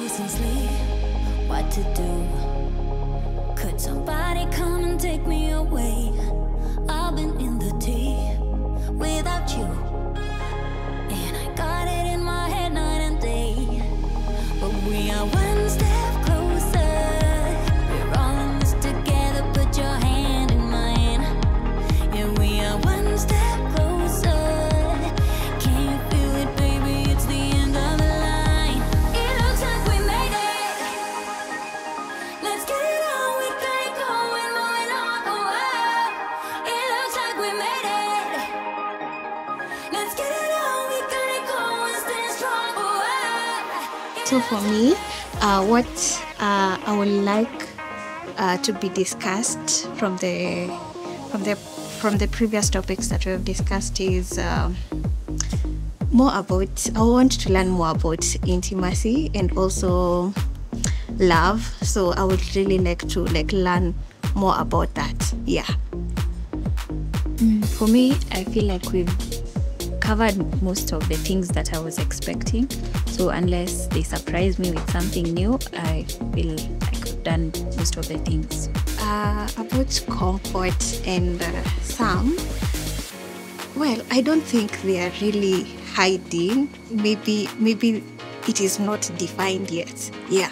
losing sleep, what to do? Could somebody come and take me away? I've been in the deep without you, and I got it in my head night and day. But we are one step closer. We're all in this together. Put your hand in mine. Yeah, we are one step closer. Can you feel it, baby? It's the end of the line. It looks like we made it. Let's get it on. We got it going, moving on. Oh, it looks like we made it. Let's get it on. We got it going, stay strong. So for me, what I would like to be discussed from the previous topics that we have discussed is more about. I want to learn more about intimacy and also love. So I would really like to learn more about that. Yeah. For me, I feel like we've covered most of the things that I was expecting. So unless they surprise me with something new, I feel like I've done most of the things. About comfort and Sam, well, I don't think they are really hiding. Maybe it is not defined yet. Yeah.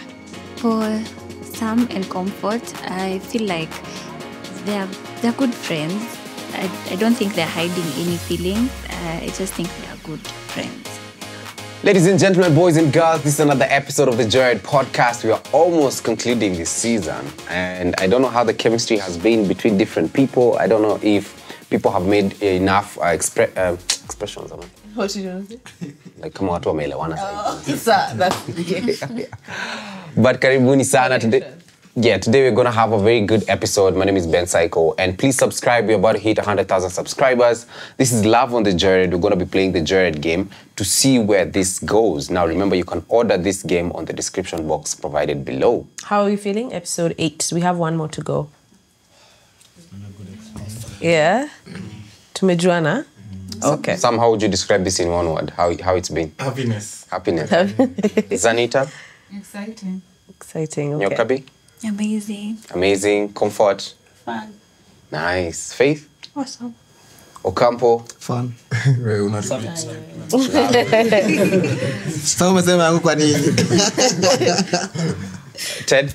For Sam and Comfort, I feel like they're good friends. I don't think they're hiding any feelings. I just think they are good friends. Ladies and gentlemen, boys and girls, this is another episode of the Joyride podcast. We are almost concluding this season, and I don't know how the chemistry has been between different people. I don't know if people have made enough expressions. What did you say? Like, kama watu wameelewana. That's But karibuni sana today. Yeah, today we're going to have a very good episode. My name is Ben Psycho, and please subscribe. We're about to hit 100,000 subscribers. This is Love on the Joyride. We're going to be playing the Joyride game to see where this goes. Now, remember, you can order this game on the description box provided below. How are you feeling? Episode 8. We have one more to go. Yeah? Tumejuana? Okay. Sam, how would you describe this in one word? How it's been? Happiness. Happiness. Zanita? Exciting. Exciting, okay. Nyokabi? Amazing. Amazing. Comfort? Fun. Nice. Faith? Awesome. Ocampo? Fun. Ted?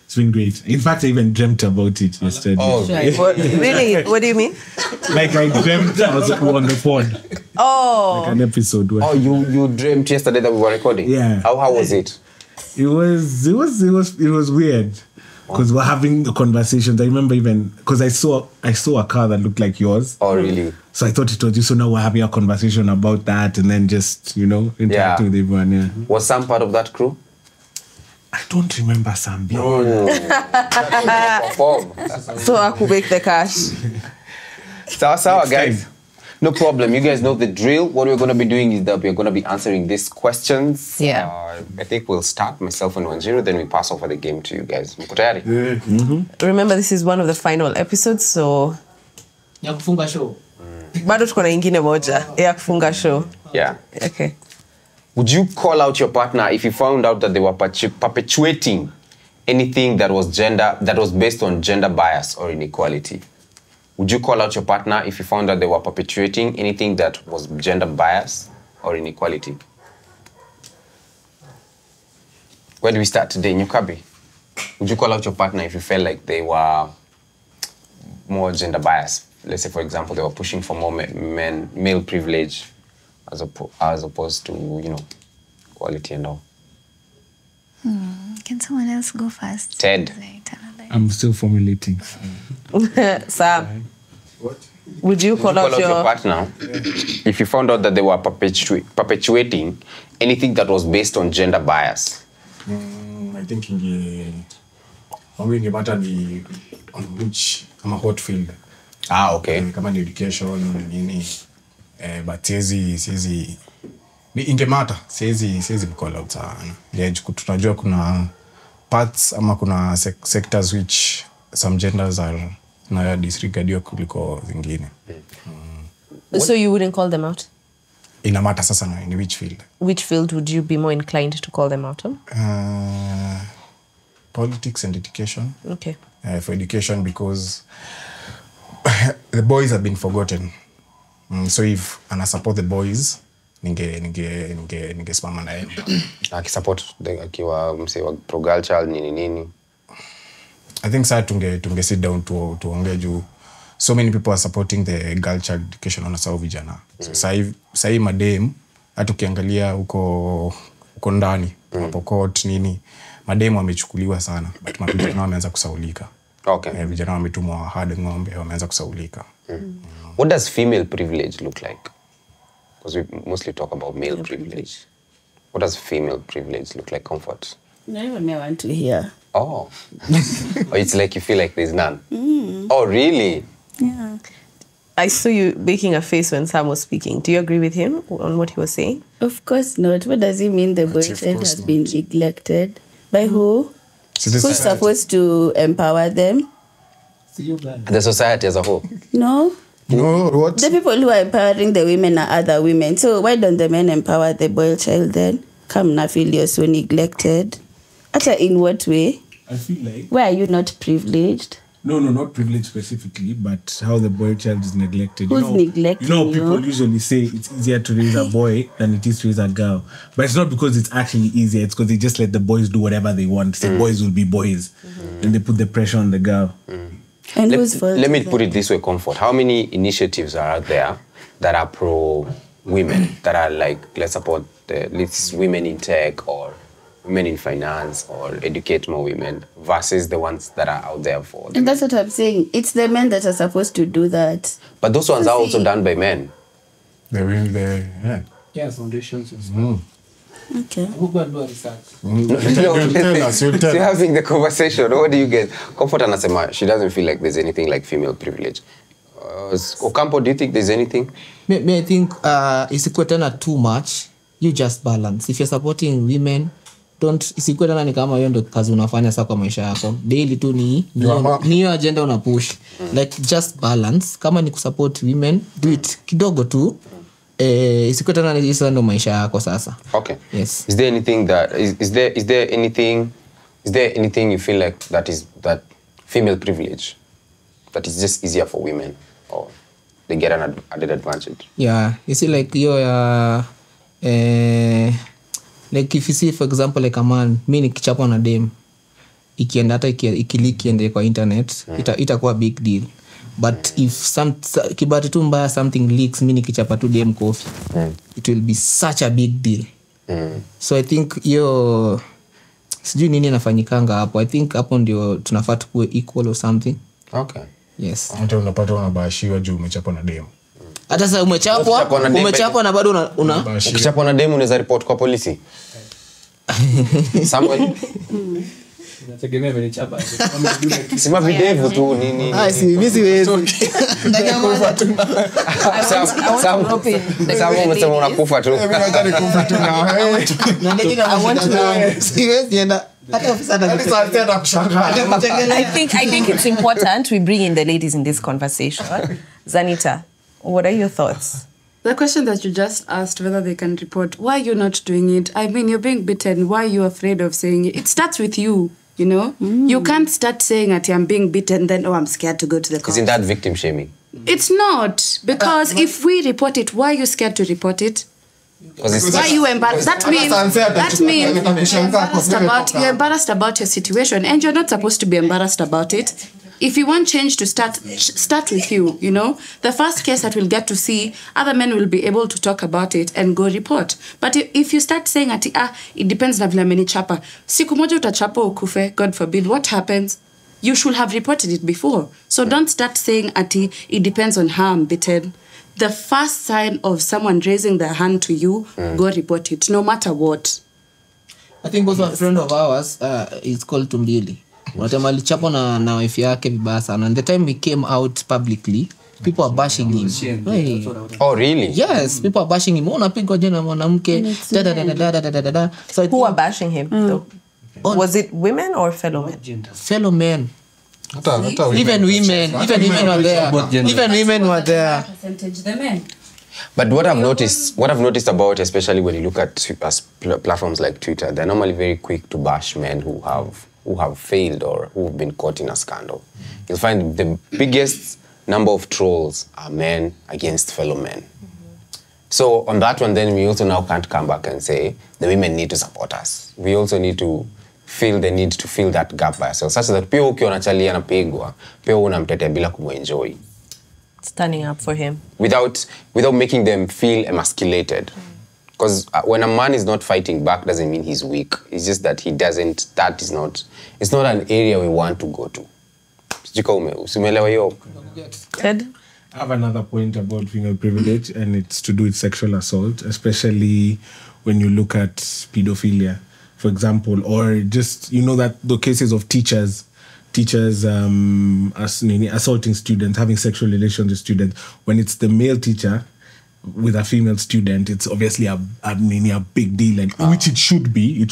It's been great. In fact, I even dreamt about it yesterday. Oh, Really? What do you mean? Like I dreamt I was on the pod. Oh. Like an episode where Oh, you dreamt yesterday that we were recording? Yeah. How was it? it was weird. Because we're having the conversations. I remember even because I saw a car that looked like yours. Oh, really? So I thought it was you. So now we're having a conversation about that and then just, interacting with everyone. Yeah. Was Sam part of that crew? I don't remember Sam. Oh. So I could make the cash. Sawa, guys. No problem. You guys know the drill. What we're going to be doing is that we're going to be answering these questions. Yeah. I think we'll start, myself and 10, then we pass over the game to you guys. Mko tayari? Remember, this is one of the final episodes, so... Ya kufunga show. Bado tuko na ingine moja. Ya kufunga show. Yeah. Okay. Would you call out your partner if you found out that they were perpetuating anything that was based on gender bias or inequality? Would you call out your partner if you found out they were perpetuating anything that was gender bias or inequality? Where do we start today? Nyukabi, would you call out your partner if you felt like they were more gender biased? Let's say, for example, they were pushing for more male privilege as opposed to, equality and all. Can someone else go first? Ted. I'm still formulating. Sam. What? Would you call out your partner if you found out that they were perpetuating anything that was based on gender bias? I think ingepata ni on which kama hot field. Okay. Kama ni education nini but siezi ingemata siezi call out sana. Tunajua kuna parts ama kuna sectors which some genders are na disregard kuliko zingine. So you wouldn't call them out? inamata sasa ni which field. Which field would you be more inclined to call them out on? Politics and education. Okay. For education, because the boys have been forgotten. So if I support the boys, ninge simama na yeye. Akisupport akiwa msewa pro girl child nini. I think sir tunge sit down to tuongee juu so many people are supporting the girl child education on sawa vijana. So sasa madem hata ukiangalia huko ndani mapokot nini madem wamechukuliwa sana but mavijana wameanza kusaulika. Okay. Vijana wametumwa hard ng'ombe wameanza kusaulika. What does female privilege look like? Because we mostly talk about male privilege. What does female privilege look like? Comfort? No, I want to hear. Oh. Or it's like you feel like there's none. Oh, really? Yeah. I saw you making a face when Sam was speaking. Do you agree with him on what he was saying? Of course not. What does it mean the boyfriend has been neglected? By who? So Who's supposed to empower them? The society as a whole. No. No, what? The people who are empowering the women are other women. So why don't the men empower the boy child then? Come na feel you're so neglected. In what way? I feel like... Why are you not privileged? No, not privileged specifically, but how the boy child is neglected. Who's neglecting you? People usually say it's easier to raise a boy than it is to raise a girl. But it's not because it's actually easier. It's because they just let the boys do whatever they want. Say boys will be boys. And they put the pressure on the girl. And let me put it this way, Comfort. How many initiatives are out there that are pro-women, that are like, let's support women in tech or women in finance or educate more women versus the ones that are out there for them? And that's what I'm saying. It's the men that are supposed to do that. But those ones are also done by men. Yeah, foundations and stuff. Okay. Who go and do a research? Still having the conversation. What do you get? Comfort anasema, she doesn't feel like there's anything like female privilege. Ocampo, do you think there's anything? Me I think isikuwe tena too much. You just balance. If you're supporting women, isikuwe tena ni kama hiyo ndo kazi unafanya sasa kwa maisha yako. Daily tu ni hiyo agenda una push. Like just balance. Kama ni kusupport women, do it kidogo tu. Isikuwe tena hiyo ndo maisha yako sasa. Okay. Yes. Is there anything that is there anything you feel like that female privilege that is just easier for women or they get an added advantage? Yeah, you see like like if you see for example like a man, mimi nikichapa na dem ikienda hata ikiliki ende kwa internet itakuwa big deal. But if kibati tu mbaya something leaks, mimi nikichapa tu dem coffee, it will be such a big deal. So I think sijui nini inafanyikanga hapo. I think hapo ndio tunafaa tuwe equal or something. Okay. Yes. Hata unapata unabashiwa juu umechapa na dem. Hata sasa umechapwa na bado ukichapwa na dem unaweza report kwa polisi. Samuel. Inategemea vile chapa. Sima videvu tu nini. Si mimi siwezi. Samu umesema unakufa tu. Mimi nataka nikufa tu na I want to know. Siwezi enda. I think it's important we bring in the ladies in this conversation. Zanita, what are your thoughts? The question that you just asked, whether they can report, why are you not doing it? I mean, you're being beaten. Why are you afraid of saying it? It starts with you, you know? You can't start saying that I'm being beaten, then, I'm scared to go to the court. Isn't that victim shaming? It's not. Because if we report it, why are you scared to report it? Why are you embarrassed? That means you're embarrassed about your situation, and you're not supposed to be embarrassed about it. If you want change to start with you, you know. The first case that we'll get to see, other men will be able to talk about it and go report. But if you start saying it depends na vile meni chapa. Siku moja utachapa ukufe, God forbid, what happens? You should have reported it before. So don't start saying it depends on how I'm beaten. The first sign of someone raising their hand to you, go report it, no matter what. I think also a friend of ours is called Tumbili. Unatema alichapwa na wife yake vibaya sana. And the time he came out publicly, people are bashing him. Hey. Oh, really? Yes, people are bashing him. Unapigwa jana mwanamke. So who are bashing him though? Was it women or fellow men? Fellow men. Even women were there. Even women were there. Percentage the men. But what I've noticed about, especially when you look at platforms like Twitter, they're normally very quick to bash men who have failed or who have been caught in a scandal. You'll find the biggest number of trolls are men against fellow men. So on that one, then we also now can't come back and say the women need to support us. We also need to feel the need to fill that gap by ourselves, such that pia ukiona chali anapigwa, pia unamtetea bila kumuenjoy. Standing up for him. Without making them feel emasculated. Because when a man is not fighting back doesn't mean he's weak. It's just that it's not an area we want to go to. Ted? I have another point about female privilege, and it's to do with sexual assault, especially when you look at pedophilia, for example, or just, that the cases of teachers assaulting students, having sexual relations with students. When it's the male teacher with a female student, it's obviously a big deal, and which it should be.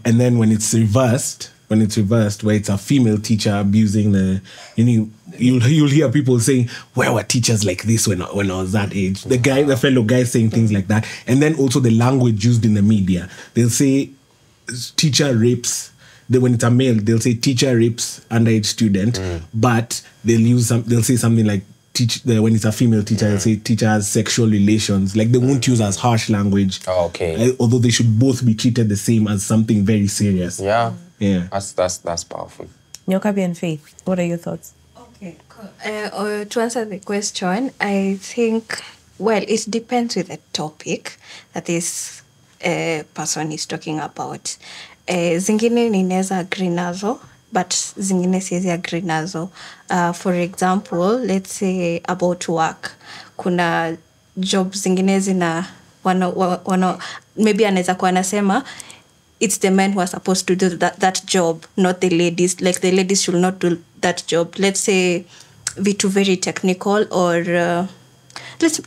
And then when it's reversed, where it's a female teacher abusing you'll hear people saying, where were teachers like this when I was that age? The fellow guy saying things like that. And then also the language used in the media. They'll say teacher rapes. When it's a male, they'll say teacher rapes underage student, but they'll say something like when it's a female teacher, they'll say teacher has sexual relations. Like they won't use as harsh language. Oh, okay. Although they should both be treated the same as something very serious. Yeah. Yeah. That's powerful. Nyokabi and Faith, what are your thoughts? Okay, cool. To answer the question, I think, well, it depends with the topic that this person is talking about. Zingine ninaweza agree nazo, but zingine siwezi agree nazo. For example, let's say about work. Kuna job zingine zina maybe anaweza kuwa anasema it's the men who are supposed to do that job, not the ladies. Like the ladies should not do that job. Let's say vitu very technical, or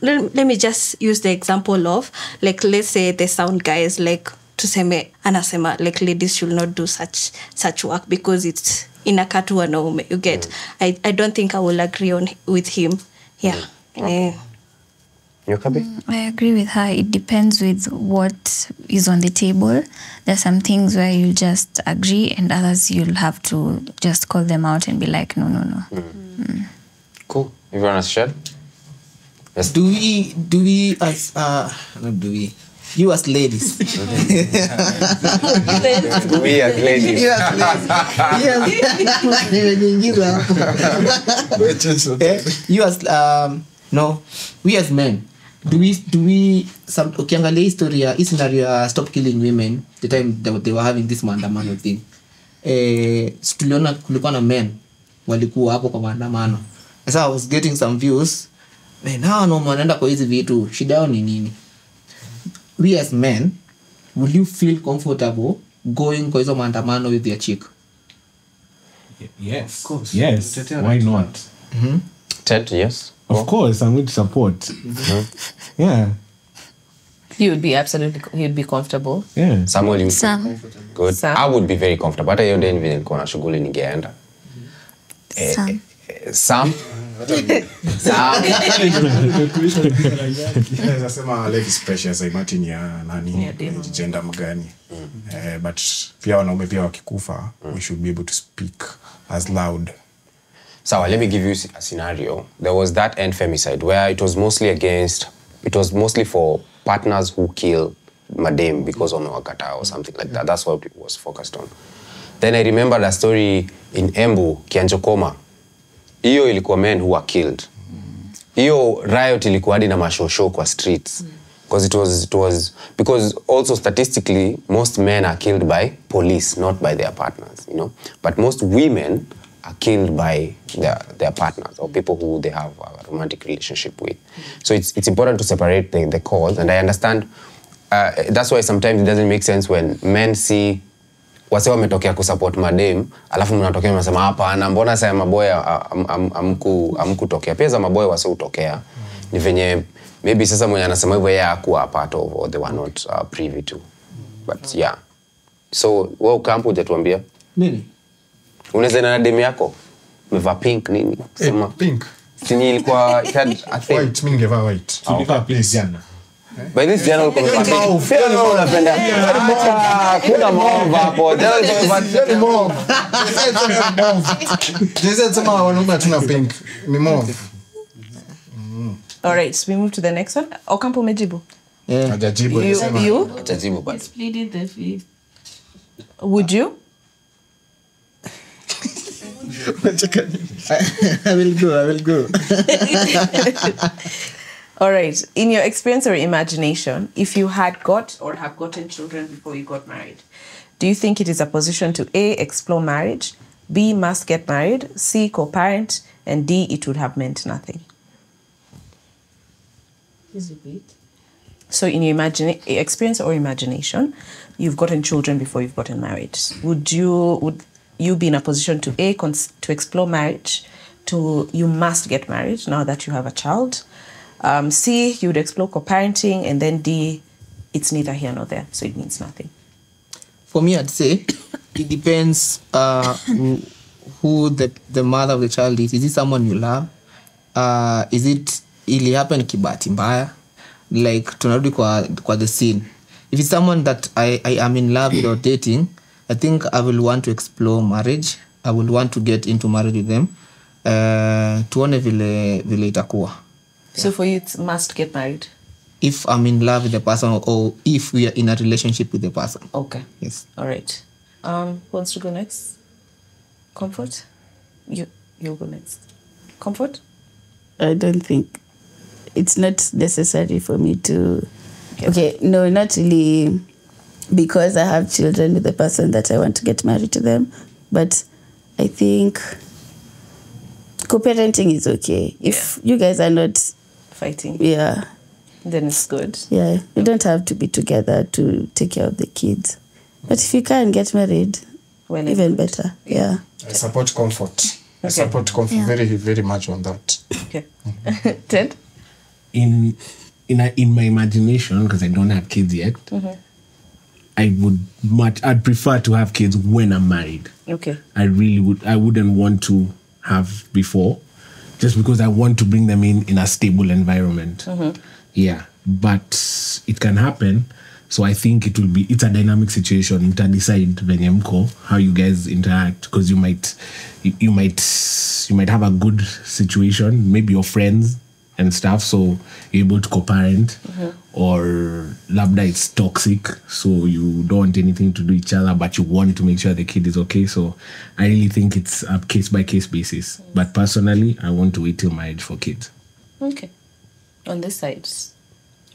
let me just use the example of, like, let's say the sound guys, like tuseme anasema like ladies should not do such work because it's inakatu wanaume. You get? I don't think I will agree with him. Yeah. I agree with her. It depends with what is on the table. There's some things where you just agree, and others you'll have to just call them out and be like, no. Cool. Everyone has shared? Yes. Do we as not do we? You as ladies. We as ladies. You as no, we as men. Do we ukiangalia historia hii scenario Stop Killing Women, the time they were having this maandamano thing, tuliona kulikuwa na men walikuwa hapo kwa maandamano. Sasa I was getting some views, no wanaenda kwa hizi vitu, shida yao ni nini? We as men, will you feel comfortable going kwa hizo maandamano with your chick? Yes, of course. Yes, why not? Ted, yes. Of course, I'm going to support. Yeah. You'd be comfortable. Yeah. Samuel, you Sam. Good. Sam. I would be very comfortable. Hata hiyo ndio nilikuwa na shughuli ningeenda. Sam. Nasema life is precious. Imagine ya nani gender mgani. But pia wanaume pia wakikufa, we should be able to speak as loud. So let me give you a scenario. There was that end femicide where it was mostly for partners who kill madam because of wakata or something like that. That's what it was focused on. Then I remember the story in Embu, Kianjokoma. Hiyo ilikuwa men who were killed. Hiyo riot ilikuwa hadi na mashosho kwa streets. Because it was because also statistically most men are killed by police, not by their partners, But most women are killed by their partners or people who they have a romantic relationship with. So it's important to separate the cause, and I understand that's why sometimes it doesn't make sense when men see wase wametokea kusupport madem, alafu mnatokea mnasema hapana, mbona sasa maboya amkutokea. Pia za maboya wase utokea. Ni venye maybe sasa mwenye anasema hivyo yeye hakuwa part of or they were not privy to. But yeah. So wewe kampo hujatuambia? Nini? Unaweza na demu yako? Umevaa pink nini? Sema pink. Sini ilikuwa it had a thing. White, mimi ningevaa white. Tulivaa please jana. By this jana ulikuwa unapenda. Kuna mauve hapo. Jana ulikuwa mauve. Jeza sema wanaume hatuna pink. Ni mauve. All right, we move to the next one. Ocampo umejibu? Hajajibu. You? Hajajibu but. Pleading the fifth. Would you? I will go. All right. In your experience or imagination, if you had got or have gotten children before you got married, do you think it is a position to A, explore marriage, B, must get married, C, co-parent, and D, it would have meant nothing? So in your experience or imagination, you've gotten children before you've gotten married. Would you be in a position to A, to explore marriage, to you must get married now that you have a child, C, you would explore co-parenting, and then D, it's neither here nor there, so it means nothing? For me, I'd say it depends who the mother of the child is. Is it someone you love? Is it ili happen kibati mbaya? Like tunarudi kwa the scene. If it's someone that I am in love with or dating, I think I will want to explore marriage. I will want to get into marriage with them. Tuone vile itakuwa. So for you, it must get married? If I'm in love with the person or if we are in a relationship with the person. Okay. Yes. All right. Who wants to go next? Comfort? You'll go next. Comfort? I don't think it's not necessary for me to. Okay, no, not really, because I have children with the person that I want to get married to them. But I think co-parenting is okay. If you guys are not fighting, then it's good. Yeah, you don't have to be together to take care of the kids. But if you can get married, well, even better. Yeah. I support comfort. I support comfort very, very much on that. Okay. Ted? In my imagination, because I don't have kids yet, I'd prefer to have kids when I'm married. Okay. I wouldn't want to have before, just because I want to bring them in a stable environment. Yeah, but it can happen. So I think it's a dynamic situation. You can decide venye mko how you guys interact, because you might have a good situation, maybe your friends and stuff, so you're able to co-parent, or labda it's toxic, so you don't want anything to do each other, but you want to make sure the kid is okay. So I really think it's a case-by-case basis. But personally, I want to wait till marriage for kids. Okay. On this side.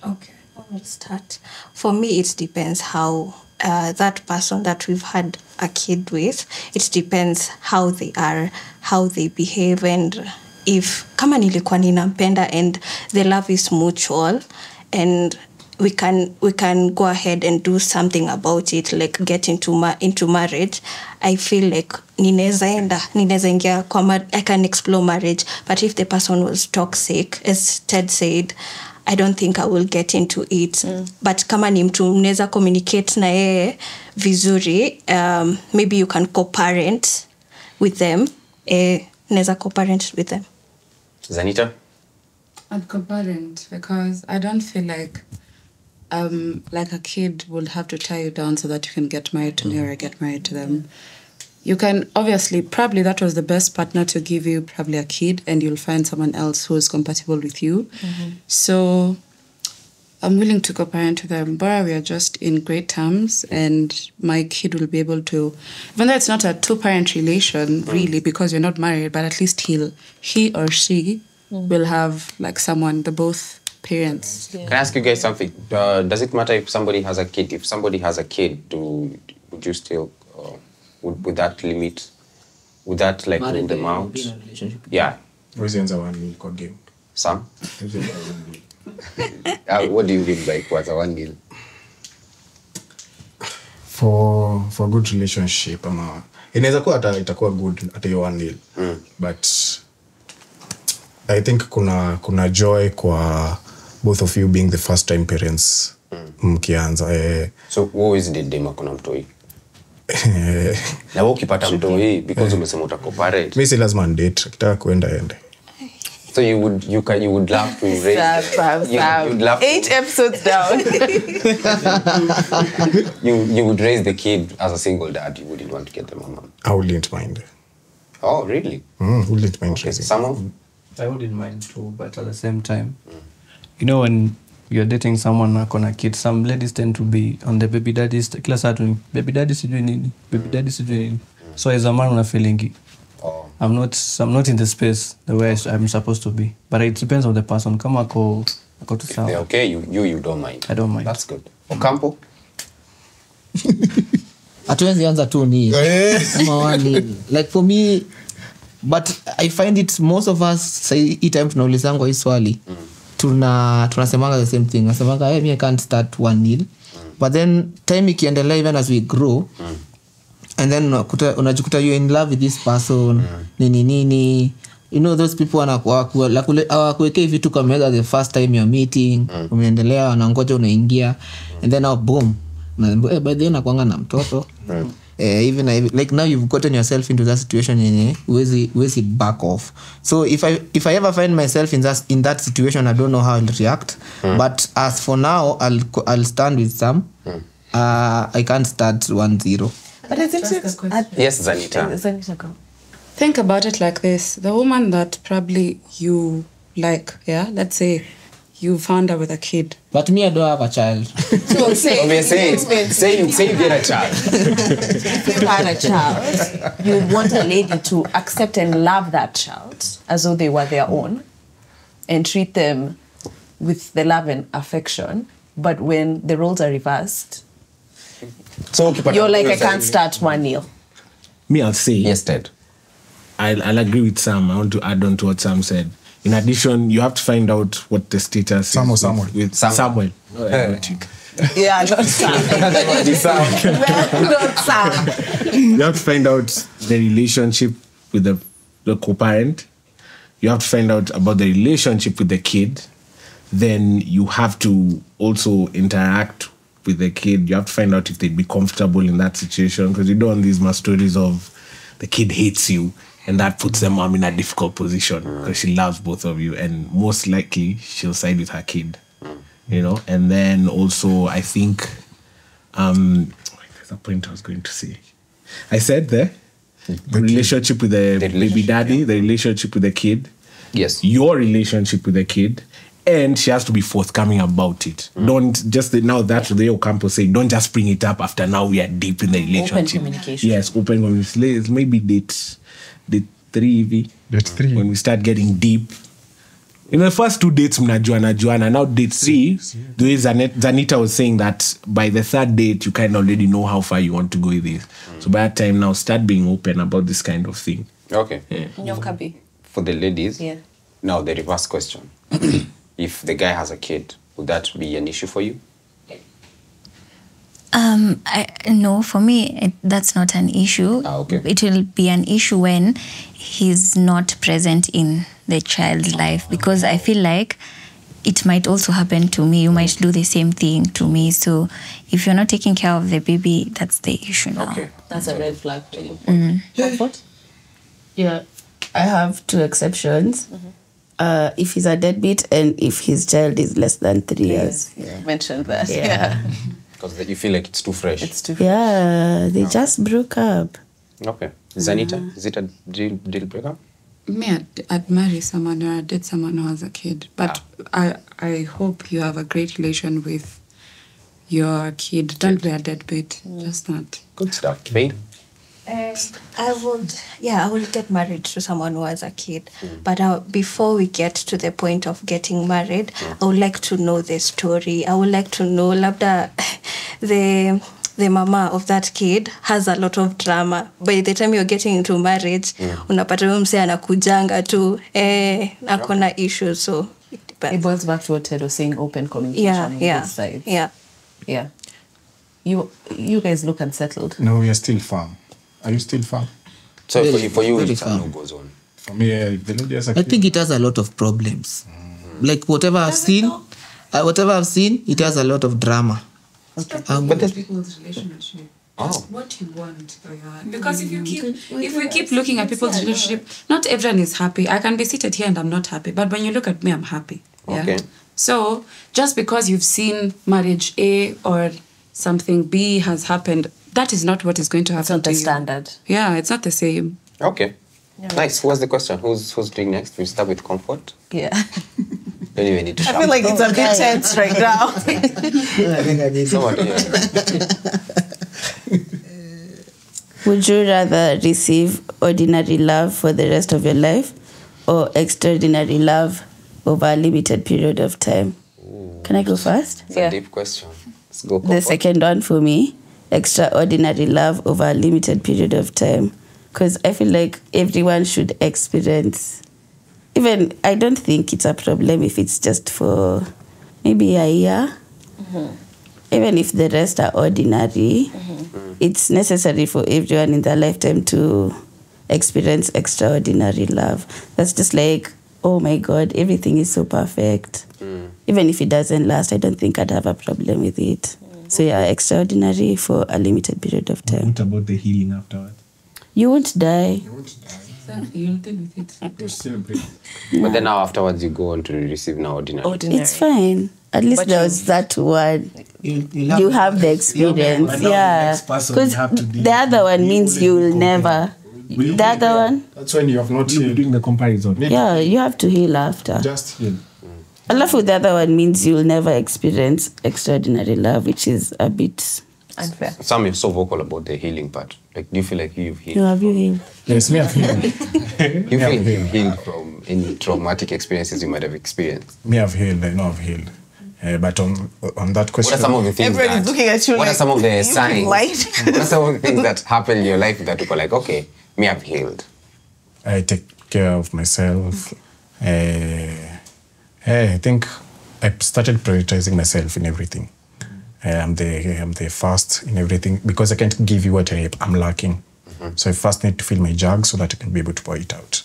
Okay, I'll start. For me, it depends how that person that we've had a kid with, it depends how they are, how they behave, and if kama nilikuwa ninampenda and the love is mutual and we can go ahead and do something about it, like get into marriage, I feel like ninaweza ingia I can explore marriage. But if the person was toxic, as Ted said, I don't think I will get into it. But kama ni mtu mnaweza communicate na yeye vizuri, maybe you can co-parent with them. Neza co-parent with them. Zanita? I'd co-parent because I don't feel like a kid will have to tie you down so that you can get married to me or I get married to them. You can obviously, probably that was the best partner to give you probably a kid, and you'll find someone else who is compatible with you. So I'm willing to co-parent with them, but we are just in great terms, and my kid will be able to, even though it's not a two-parent relation really, because you're not married, but at least he or she will have like someone, the both parents. Can I ask you guys something? Does it matter if somebody has a kid? If somebody has a kid, would you still, would that limit, would that like rule them out? Yeah. Reasons are one meal called game. Sam? What do you mean by what's a 1-0? For good relationship, inaweza kuwa itakuwa good at hiyo 1-0. But I think kuna joy kwa both of you being the first time parents mkianza. So what is the dema kuna mtoi? Na wewe ukipata mtoi because umesema utakoparate. Mimi si lazima date, kitaka kuenda ende. So you would love to raise. You'd love 8 episodes down. you would raise the kid as a single dad. You wouldn't want to get the mama. I wouldn't mind. Oh, really? Wouldn't mind raising. Someone? I wouldn't mind too, but at the same time, you know, when you're dating someone who's a kid, some ladies tend to be on the baby daddy's class baby daddy sijui nini, baby daddy sijui nini. So as a man, una feeling I'm not in the space the way I'm supposed to be. But it depends on the person. Come ako to sawa. Yeah, okay, you don't mind. I don't mind. That's good. Ocampo? Hatuwezi anza tu ni like for me, but I find it most of us say each time tunaulizangwa hii swali tunasemanga the same thing. Nasemanga I can't start 1-0. But then time ikiendelea, even as we grow, and then unajikuta you're in love with this person, nini, you know, those people hawakuwekei vitu kwa meza the first time you're meeting, umeendelea, wanangoja unaingia, and then now boom, by the end nakuanga na mtoto. Even like now you've gotten yourself into that situation yenye huwezi back off. So if I ever find myself in that situation, I don't know how I'll react. But as for now, I'll stand with some. I can't start 1-0. But Yes, Zanita. Go. Think about it like this. The woman that probably you like, let's say you found her with a kid. But me, I don't have a child. So say you get a child. If you had a child, you want a lady to accept and love that child as though they were their own and treat them with the love and affection. But when the roles are reversed, so you're like, I can't start 1-0. Me, I'll say. Yes, Ted. I'll agree with Sam. I want to add on to what Sam said. In addition, you have to find out what the status is with Samuel. No, Yeah, not Sam. Not Sam. You have to find out the relationship with the co-parent. You have to find out about the relationship with the kid. Then you have to also interact with the kid. You have to find out if they'd be comfortable in that situation, because you don't want these stories of the kid hates you and that puts their mom in a difficult position because she loves both of you, and most likely she'll side with her kid, you know. And then also I think there's a point I was going to say. I said the relationship with the baby daddy, the relationship with the kid, yes, your relationship with the kid, and she has to be forthcoming about it. Don't just now that the Ocampo say, don't just bring it up after now we are deep in the relationship. Open communication. Yes, open communication. Maybe date 3 when we start getting deep. In the first 2 dates mnajuana, now date 3, the way Zanita was saying that by the 3rd date you kind of already know how far you want to go with this. So by that time now start being open about this kind of thing. Okay. Yeah. For the ladies, yeah. Now the reverse question. If the guy has a kid, would that be an issue for you? No, for me, that's not an issue. Okay. It will be an issue when he's not present in the child's life, because I feel like it might also happen to me. You might do the same thing to me. So if you're not taking care of the baby, that's the issue now. Okay. That's a red flag to you. What? Yeah, I have 2 exceptions. If he's a deadbeat and if his child is less than 3 years. Yeah. Mentioned that. Yeah. Because you feel like it's too fresh. It's too fresh. Yeah, they just broke up. Okay. Zanita, is it a deal breaker? Me, I'd marry someone or I'd date someone who has a kid. But I hope you have a great relation with your kid. Don't be a deadbeat. Just not. Good stuff. Babe? I would get married to someone who has a kid. But before we get to the point of getting married, I would like to know the story. I would like to know, labda, the mama of that kid has a lot of drama. By the time you're getting into marriage, unapata huyo mse anakujanga tu, akona issues, so it depends. It boils back to what Ted was saying, open communication on both sides. Yeah. You guys look unsettled. No, we are still firm. Are you still firm? So for you, it's no goes on. For me, the lady has a kid. I think it has a lot of problems. Like whatever I've seen, it has a lot of drama. Okay. But people's relationship. Oh. What you want for your heart. Because if we keep looking at people's relationship, not everyone is happy. I can be seated here and I'm not happy, but when you look at me, I'm happy. Yeah? Okay. So just because you've seen marriage A or something B has happened, that is not what is going to happen. It's not to the you. standard. Yeah, it's not the same. Okay. Nice. Who was the question? Who's doing next? We start with comfort. Yeah. Don't even need to shout. I feel like it's a bit tense right now. I think I need Someone, yeah. Would you rather receive ordinary love for the rest of your life or extraordinary love over a limited period of time? Can I go first? It's a deep question. Let's go. The Comfort. second one for me, extraordinary love over a limited period of time. Because I feel like everyone should experience, even I don't think it's a problem if it's just for maybe a year. Even if the rest are ordinary, it's necessary for everyone in their lifetime to experience extraordinary love. That's just like, oh my God, everything is so perfect. Even if it doesn't last, I don't think I'd have a problem with it. So yeah, extraordinary for a limited period of time. What about the healing afterwards? You won't die. You'll deal with it. But then now afterwards you go on to receive now ordinary. It's fine. At least there was that one. You have the experience. Yeah. Because the other one means you'll never. The other one? That's when you have not healed. Doing the comparison. Yeah, you have to heal after. Just heal. Alafu, the other one means you'll never experience extraordinary love, which is a bit unfair. Some are so vocal about the healing part. Like, do you feel like you've healed? You have you healed? Yes, me have healed. You feel like you've healed from any traumatic experiences you might have experienced? Me have healed. I know I've healed. But on that question, What are some of the things Everybody's looking at you what are like, some of the you signs? light. What are some of the things that happen in your life that people are like, okay, me have healed? I take care of myself. I think I started prioritizing myself in everything. I'm the first in everything because I can't give you what I'm lacking. So I first need to fill my jug so that I can be able to pour it out.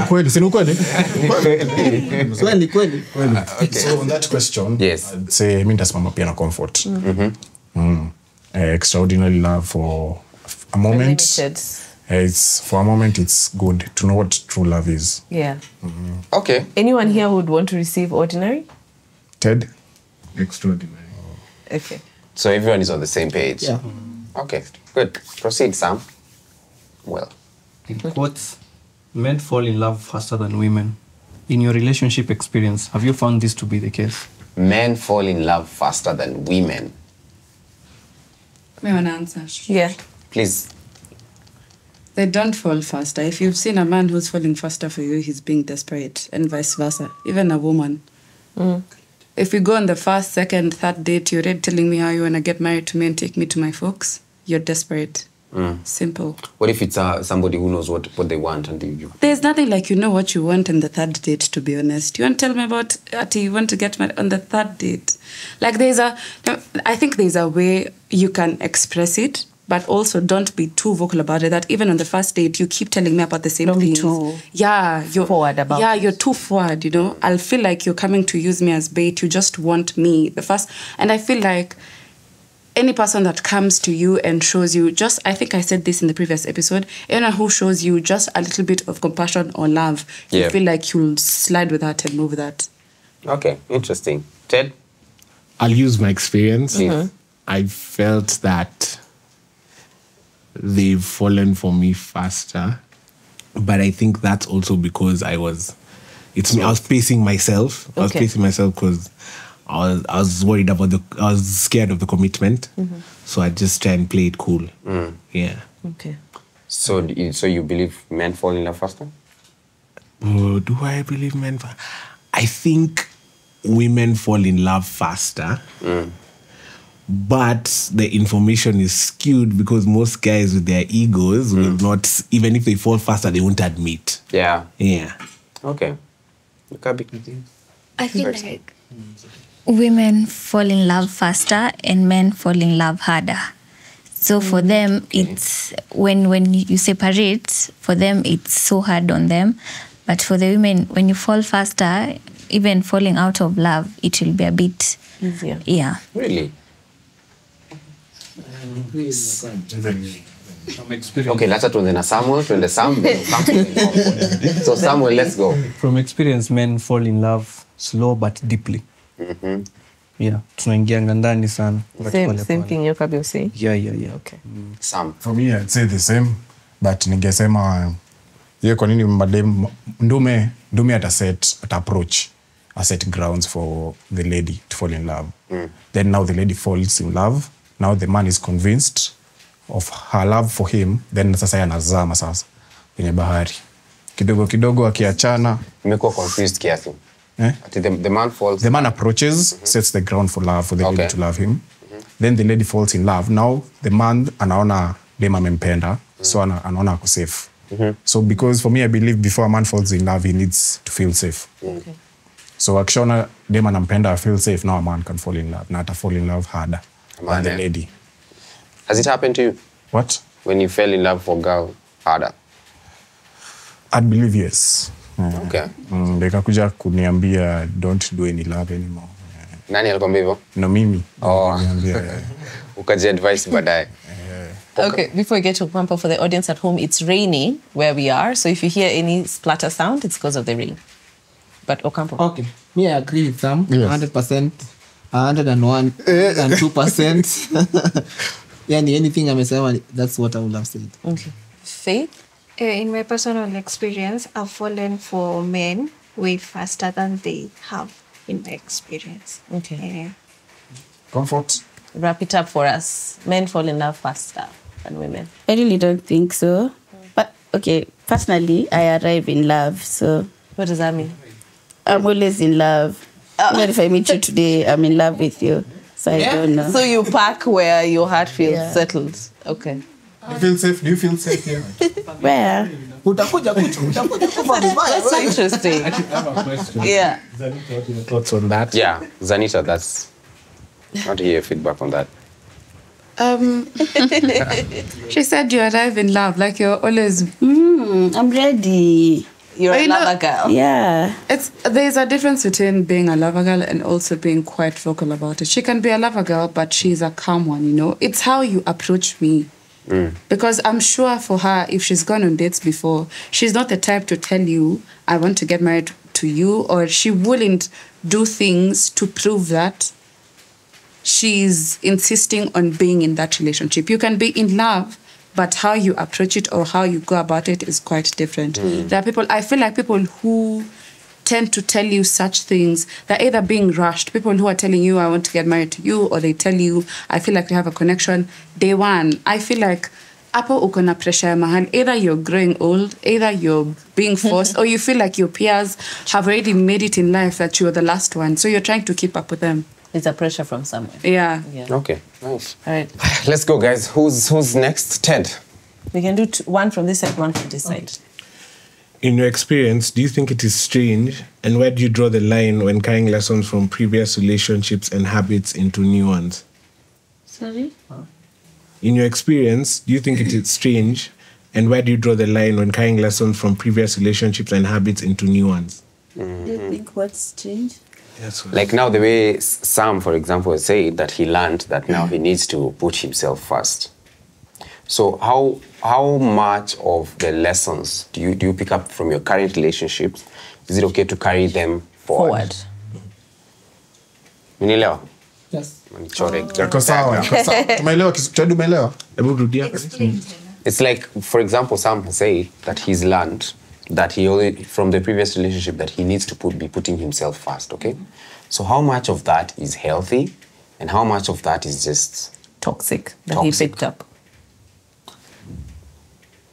Kweli, si ni kweli? Kweli, kweli. So on that question, Yes. I'd say mi ndasimama pia na comfort. Extraordinary love for a moment. Limited. It's for a moment. It's good to know what true love is. Yeah. Okay. Anyone here would want to receive ordinary? Ted, Extraordinary. Okay. So everyone is on the same page? Yeah. Okay, good. Proceed, Sam. Well. In quotes, men fall in love faster than women. In your relationship experience, have you found this to be the case? Men fall in love faster than women. May I answer? Yeah. Please. They don't fall faster. If you've seen a man who's falling faster for you, he's being desperate, and vice versa. Even a woman. If we go on the first, second, third date, you're already telling me how you want to get married to me and take me to my folks, you're desperate. Simple. What if it's somebody who knows what they want and you? There's nothing like you know what you want on the third date, to be honest. You want to tell me about you want to get married on the third date? Like I think there's a way you can express it, but also don't be too vocal about it. That even on the first date, you keep telling me about the same Don't be things. too You're forward about Yeah, it. you're too forward. You know, I'll feel like you're coming to use me as bait. You just want me the first, and I feel like any person that comes to you and shows you just, I think I said this in the previous episode, anyone who shows you just a little bit of compassion or love, you feel like you'll slide with that and move with that. Okay, interesting. Ted? I'll use my experience. Mhm. I felt that they've fallen for me faster, but I think that's also because I was pacing myself. I was Okay. pacing myself because I was worried about I was scared of the commitment. So I just try and play it cool. Yeah. Okay. So you believe men fall in love faster? Oh, do I believe men? I think women fall in love faster. But the information is skewed because most guys with their egos will not, even if they fall faster, they won't admit. Yeah. Yeah. Okay. I feel like women fall in love faster and men fall in love harder. So for them, it's when you separate, for them, it's so hard on them. But for the women, when you fall faster, even falling out of love, it will be a bit Easier. Yeah. Really? From experience. Okay, let's tuanze na Samuel, tuende Samuel. So Samuel, let's go. From experience, men fall in love slow but deeply. Yeah, tunaingianga ndani sana. but Same pole pole. thing you probably say. Yeah. Okay. Sam. For me, I'd say the same, but ningesema ye kwa nini ndume ata approach, a set grounds for the lady to fall in love. Then now the lady falls in love. Now the man is convinced of her love for him. Then sasa yanazama sasa kwenye bahari. Kidogo akiachana. Nimekuwa confused kiasi. Ati the man falls. The man approaches, sets the ground for love, for the lady to love him. Then the lady falls in love. Now the man anaona dem amempenda, so anaona ako safe. So because for me, I believe before a man falls in love, he needs to feel safe. Okay. So akishona dem anampenda, feel safe, now a man can fall in love. Na ata fall in love harder than the lady. Has it happened to you? What? When you fell in love for a girl harder? I'd believe yes. Okay. Bekakuja kuniambia don't do any love anymore. Nani alikwambia hivyo? No, mimi. Oh. Ukaji advice baadaye. Okay, before we get to Pampa, for the audience at home, it's raining where we are. So if you hear any splatter sound, it's because of the rain. But Ocampo. Okay. Me, I agree with Sam. Yes. 100%. 101 and 2%. Yeah, anything amesema, that's what I would have said. Okay. Faith? In my personal experience, I've fallen for men way faster than they have in my experience. Okay. Yeah. Comfort? Wrap it up for us. Men fall in love faster than women. I really don't think so. But okay, personally, I arrive in love. So what does that mean? I'm always in love. Even if I meet you today, I'm in love with you. So I don't know. So you park where your heart feels settled. Okay. Do you feel safe? Do you feel safe here? Where? That's interesting. I have a question. Yeah. Zanita, what are your thoughts on that? Yeah, Zanita, that's... I want to hear your feedback on that. She said you arrive in love, like you're always... I'm ready. You're a you know- lover girl. Yeah. There's a difference between being a lover girl and also being quite vocal about it. She can be a lover girl, but she's a calm one, you know? It's how you approach me. Because I'm sure for her, if she's gone on dates before, she's not the type to tell you, I want to get married to you, or she wouldn't do things to prove that she's insisting on being in that relationship. You can be in love, but how you approach it or how you go about it is quite different. There are people, I feel like people who tend to tell you such things, they're either being rushed, people who are telling you, I want to get married to you, or they tell you, I feel like we have a connection. Day one, I feel like apo uko na pressure ya mahali. Either you're growing old, either you're being forced, or you feel like your peers have already made it in life that you're the last one. So you're trying to keep up with them. It's a pressure from somewhere. Yeah. Okay, nice. All right. Let's go, guys. Who's next? Ted. We can do one from this side, one from this side. In your experience, do you think it is strange? And where do you draw the line when carrying lessons from previous relationships and habits into new ones? Sorry? In your experience, do you think it is strange? And where do you draw the line when carrying lessons from previous relationships and habits into new ones? Do you think what's strange? Yes. Like now, the way Sam, for example, said that he learned that now he needs to put himself first. So how much of the lessons do you pick up from your current relationships? Is it okay to carry them forward? Unielewa? Yes. Manichore. Iko sawa. Tumeelewa Ted, umeelewa? Hebu rudia. It's like, for example, Sam has said that he's learned that he only, from the previous relationship, that he needs to be putting himself first, okay? So how much of that is healthy and how much of that is just Toxic that he picked up.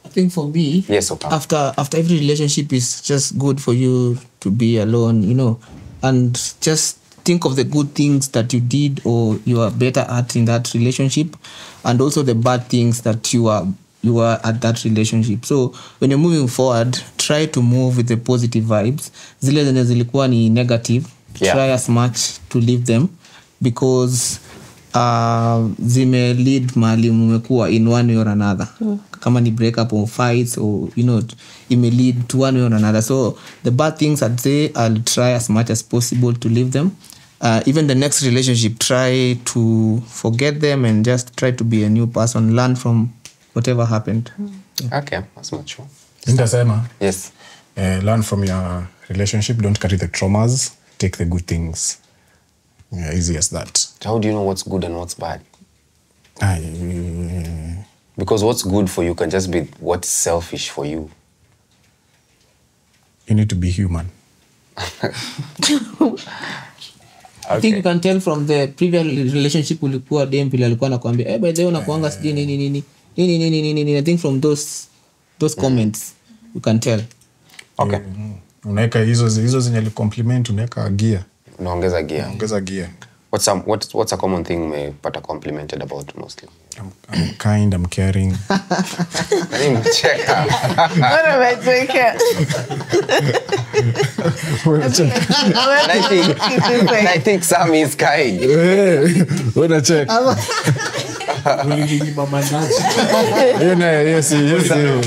I think for me, yes, okay. after every relationship is just good for you to be alone, you know, and just think of the good things that you did or you are better at in that relationship, and also the bad things that you are at that relationship. So when you're moving forward, try to move with the positive vibes. Zile zenye zilikuwa ni negative, try as much to leave them, because zime lead mahali mmekuwa in one way or another. Kama ni breakup or fights or it may lead to one way or another. So the bad things, I'd say I'll try as much as possible to leave them. Even the next relationship, try to forget them and just try to be a new person, learn from whatever happened. Okay, that's mature. Nitasema, Yes. learn from your relationship, don't carry the traumas, take the good things. Yeah, easy as that. How do you know what's good and what's bad? Because what's good for you can just be what's selfish for you. You need to be human. I think you can tell from the previous relationship ulikuwa dem vile alikuwa anakuambia by the way unakuanga sijui nini. I think from those comments you can tell. Okay. Unaweka hizo zenye compliment, unaweka gear. Unaongeza gear. Ongeza gear. What's a common thing umepata complimented about mostly? I'm kind, I'm caring. Check out. What am I taking? I think Sam is kind. When I check. Yes.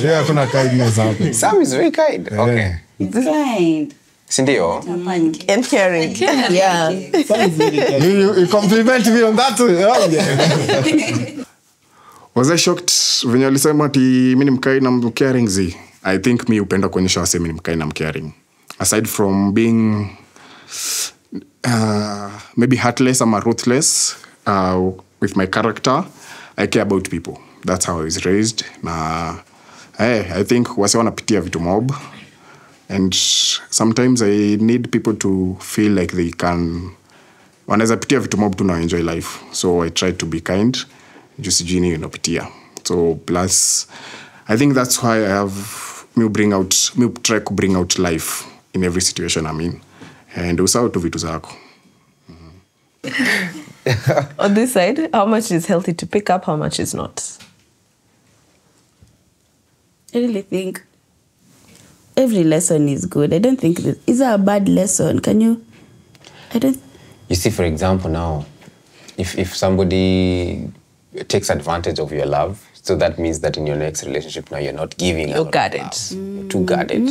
Yeah, kuna kindness hapo. Sam is very kind. Okay. Kind. Sindio? And caring. Yeah. You compliment me on that. Was I shocked when you alisema ati mimi ni mkai na caring zi? I think me upenda kuonyesha wase mimi ni mkai na caring. Aside from being maybe heartless or ruthless with my character, I care about people. That's how I was raised. I think wase wanapitia vitu mob. And sometimes I need people to feel like they can wanaweza pitia vitu mob tu na enjoy life. So I try to be kind. Just jini unapitia. So plus I think that's why I have try to bring out life in every situation I'm in. And usahau tu vitu zako. On this side, how much is healthy to pick up, how much is not? I really think every lesson is good. I don't think is a bad lesson. You see, for example, now, if somebody takes advantage of your love, so that means that in your next relationship now you're not giving. You're guarded. You're too guarded.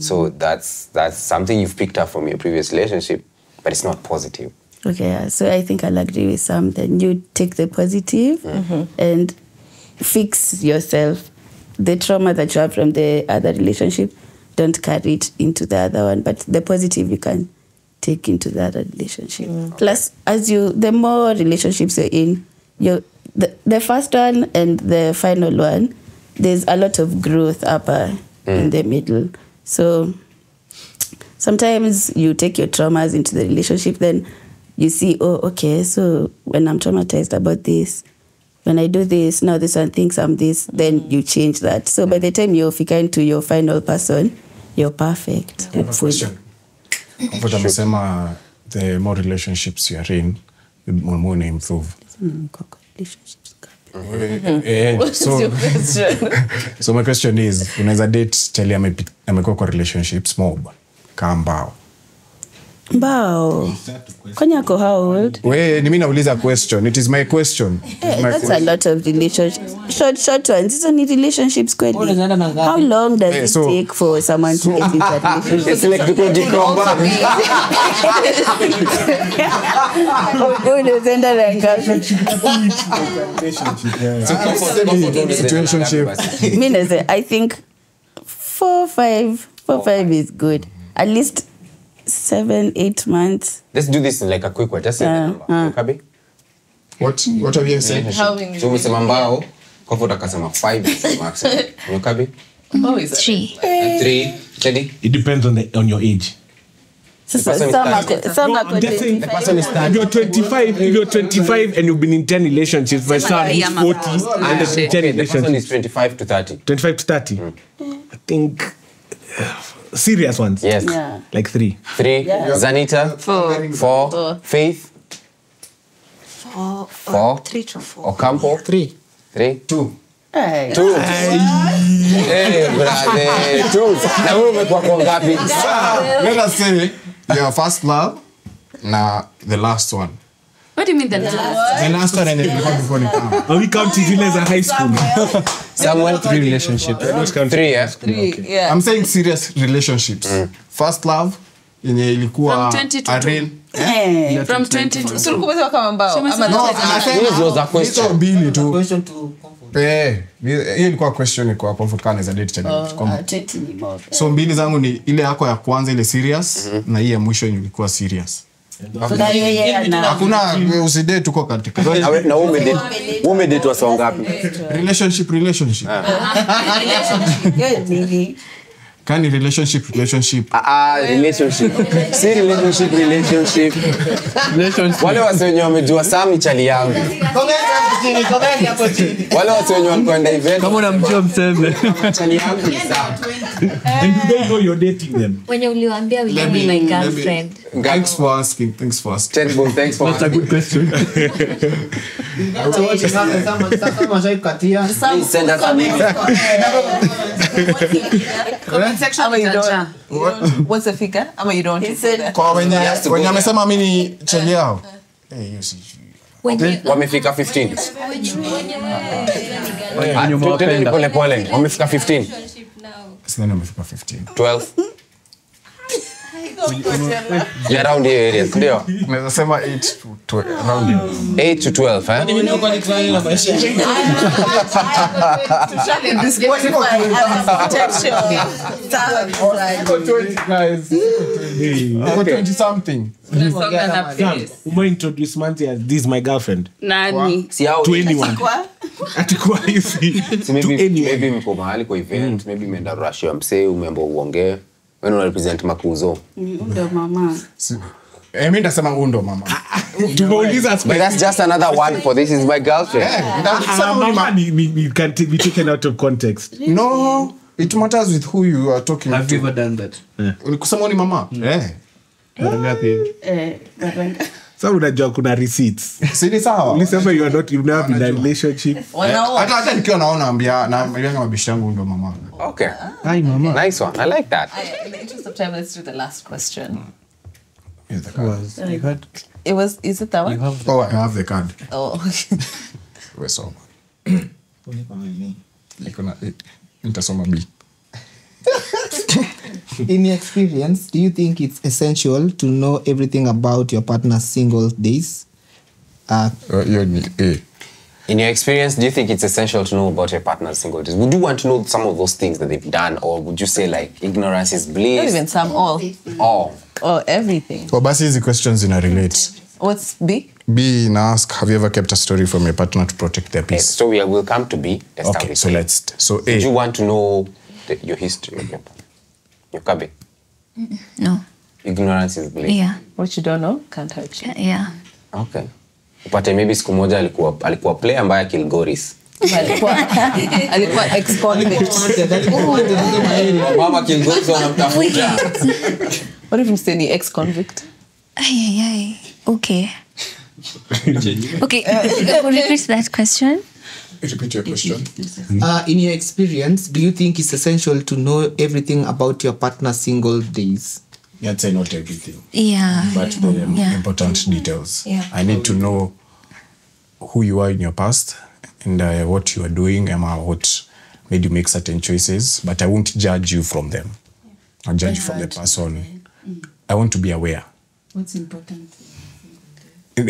So that's something you've picked up from your previous relationship, but it's not positive. Okay, yeah. So I think I'll agree with Sam. Then you take the positive and fix yourself. The trauma that you have from the other relationship, don't carry it into the other one. But the positive you can take into the other relationship. Plus, the more relationships you're in, the first one and the final one, there's a lot of growth in the middle. So sometimes you take your traumas into the relationship, then you see, okay, so when I'm traumatized about this, when I do this, now this one thinks I'm this, then you change that. So by the time you're into your final person, you're perfect. I have a question. What I'm saying, the more relationships you're in, the more you improve. Relationships. So my question is, unaweza date chali amekuwa kwa relationships mob kambao. Mbao. Konyako how old? Ni mimi nauliza question. It is my question. That's a lot of relationships. Short ones. These are relationships kweli. How long does it take for someone to get into a relationship? It's like people jikomba. I think 4, 5 is good. At least 7-8 months. Let's do this in like a quick one. Just say the number. Kabi? What have you said? So umesema mbao, kwa hivyo utakasema 5 is maximum. Kabi? Oh, is 3. 3. Teddy? It depends on your age. Some are 25. If you're 25 and you've been in 10 relationships, my son who's 40 and there's 10 The person relationships. is 25 to 30. 25 to 30. I think serious ones. Yes. Yeah. Like 3. 3. Zanita? 4. Faith? 4. 3 to 4. Ocampo? 3. 2. Hey. 2. Hey, brother. 2. Na wewe umekuwa kwa ngapi? Let us say your first love, na the last one. What do you mean the last? The last one and then before the come. Are we counting it as a high school? Samuel, 3 relationships. 3, yeah? 3, yeah. I'm saying serious relationships. First love yenye ilikuwa From 20 to a real. From 20 to So ulikuwa kama mbao ama No, This was a question. hizo mbili tu. Question to Hiyo ilikuwa question ilikuwa comfort kana za date challenge. 20 ni more. So mbili zangu ni ile yako ya kwanza ile serious na hii ya mwisho ilikuwa serious. Hakuna usidate tuko katika Na umedate wa song ngapi? relationship. Kani relationship. Relationship. Si relationship. Wale wase wenye wamejua Sam ni chali yangu. Wale wase wenye wanakwenda event. Kama unamjua mseme. Chali yangu ni Sam. And do they know you're dating them? When you uliwaambia will you be my girlfriend? Thanks for asking. Thanks for asking. That's a good question. Please send us a link. comment section ama you don't. What's the figure? Ama you don't. Kwa wenye amesema mimi ni chali yao. Hiyo si Wamefika 15. Pole. Wamefika 15. Sasa wamefika 15. 12. Yeah, around the area, ndio. Unaweza sema 8 to around 8 to 12, eh? Okay. 20 something. Umo introduce Manti as this is my girlfriend. Nani? To anyone. Atakuwa hivi. So maybe mko mahali kwa event, maybe umeenda Russia, msee umeambo uongee. Wewe una represent Makuzo. Ndo mama. Mimi ndasema ndo mama. Tumeuliza But that's just another word for this is my girlfriend. mama ni can be taken out of context. No, it matters with who you are talking Have you to. ever done that? Ulikusema ni mama? Mara ngapi? Sasa unajua kuna receipts. Si ni sawa? Ulisema you are not in a relationship. Hata nikiwa naambia mabishi yangu ndo mama. Okay. Hi mama. Nice one. I like that. In the interest of time, let's do the last question. Is the card. You had Is it that one? you have Oh, I have the card. Oh, okay. Wewe soma. Nitasoma B. In your experience, do you think it's essential to know everything about your partner's single days? Hiyo ni A. In your experience, do you think it's essential to know about your partner's single days? Would you want to know some of those things that they've done, or would you say like ignorance is Not bliss? even some, all. All. Or everything. Well, basi hizi questions in a relate. What's B? B na ask, have you ever kept a story from your partner to protect their peace? So we will come to B. Let's start Okay, with so A. let's so Do you A. want to know your history of your Kabe? No. Ignorance is bliss. Yeah. What you don't know can't hurt you. Yeah. Okay. Upate maybe siku moja alikuwa player ambaye Kilgoris. Alikuwa ex-convict. Mama Kilgoris wanamtafuta. What if you say ni ex-convict? Ay. Okay. Okay. Repeat that question. Repeat your question. In your experience, do you think it's essential to know everything about your partner's single days? I'd say not everything, Yeah. but the Yeah. important details. Yeah. I need to know who you are in your past and what you are doing and what made you make certain choices, but I won't judge you from them. I'll judge you from the person. I want to be aware. What's important?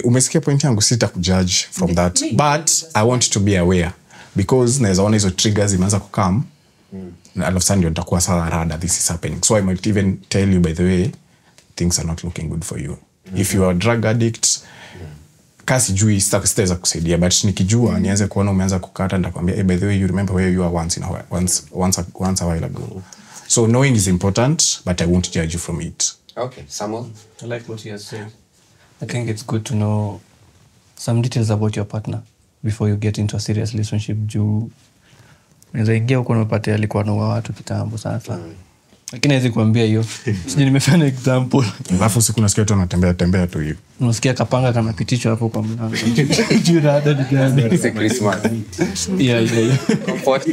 Umesikia point yangu, sita kujudge from that, but I want to be aware because naweza ona hizo triggers imeanza kukam and all of a sudden ndio nitakuwa sawa rada, this is happening, so I might even tell you, by the way, things are not looking good for you. If you are a drug addict, kasi jui sitaweza kusaidia, but nikijua nianze kuona umeanza kukata, nitakwambia hey, by the way, you remember where you are once a while ago. So knowing is important, but I won't judge you from it. Okay, Samuel. I like what he has said. I think it's good to know some details about your partner before you get into a serious relationship. Juu unaweza ingia huko unapata alikuwa anaua watu kitambo sasa. Lakini hawezi kuambia hiyo. Sije nimefanya example. Alafu siku nasikia tu anatembea tu hiyo. Unasikia kapanga kanapitishwa hapo kwa mlango. Juu rada ni gani? It's a Christmas. Yeah. Comfort.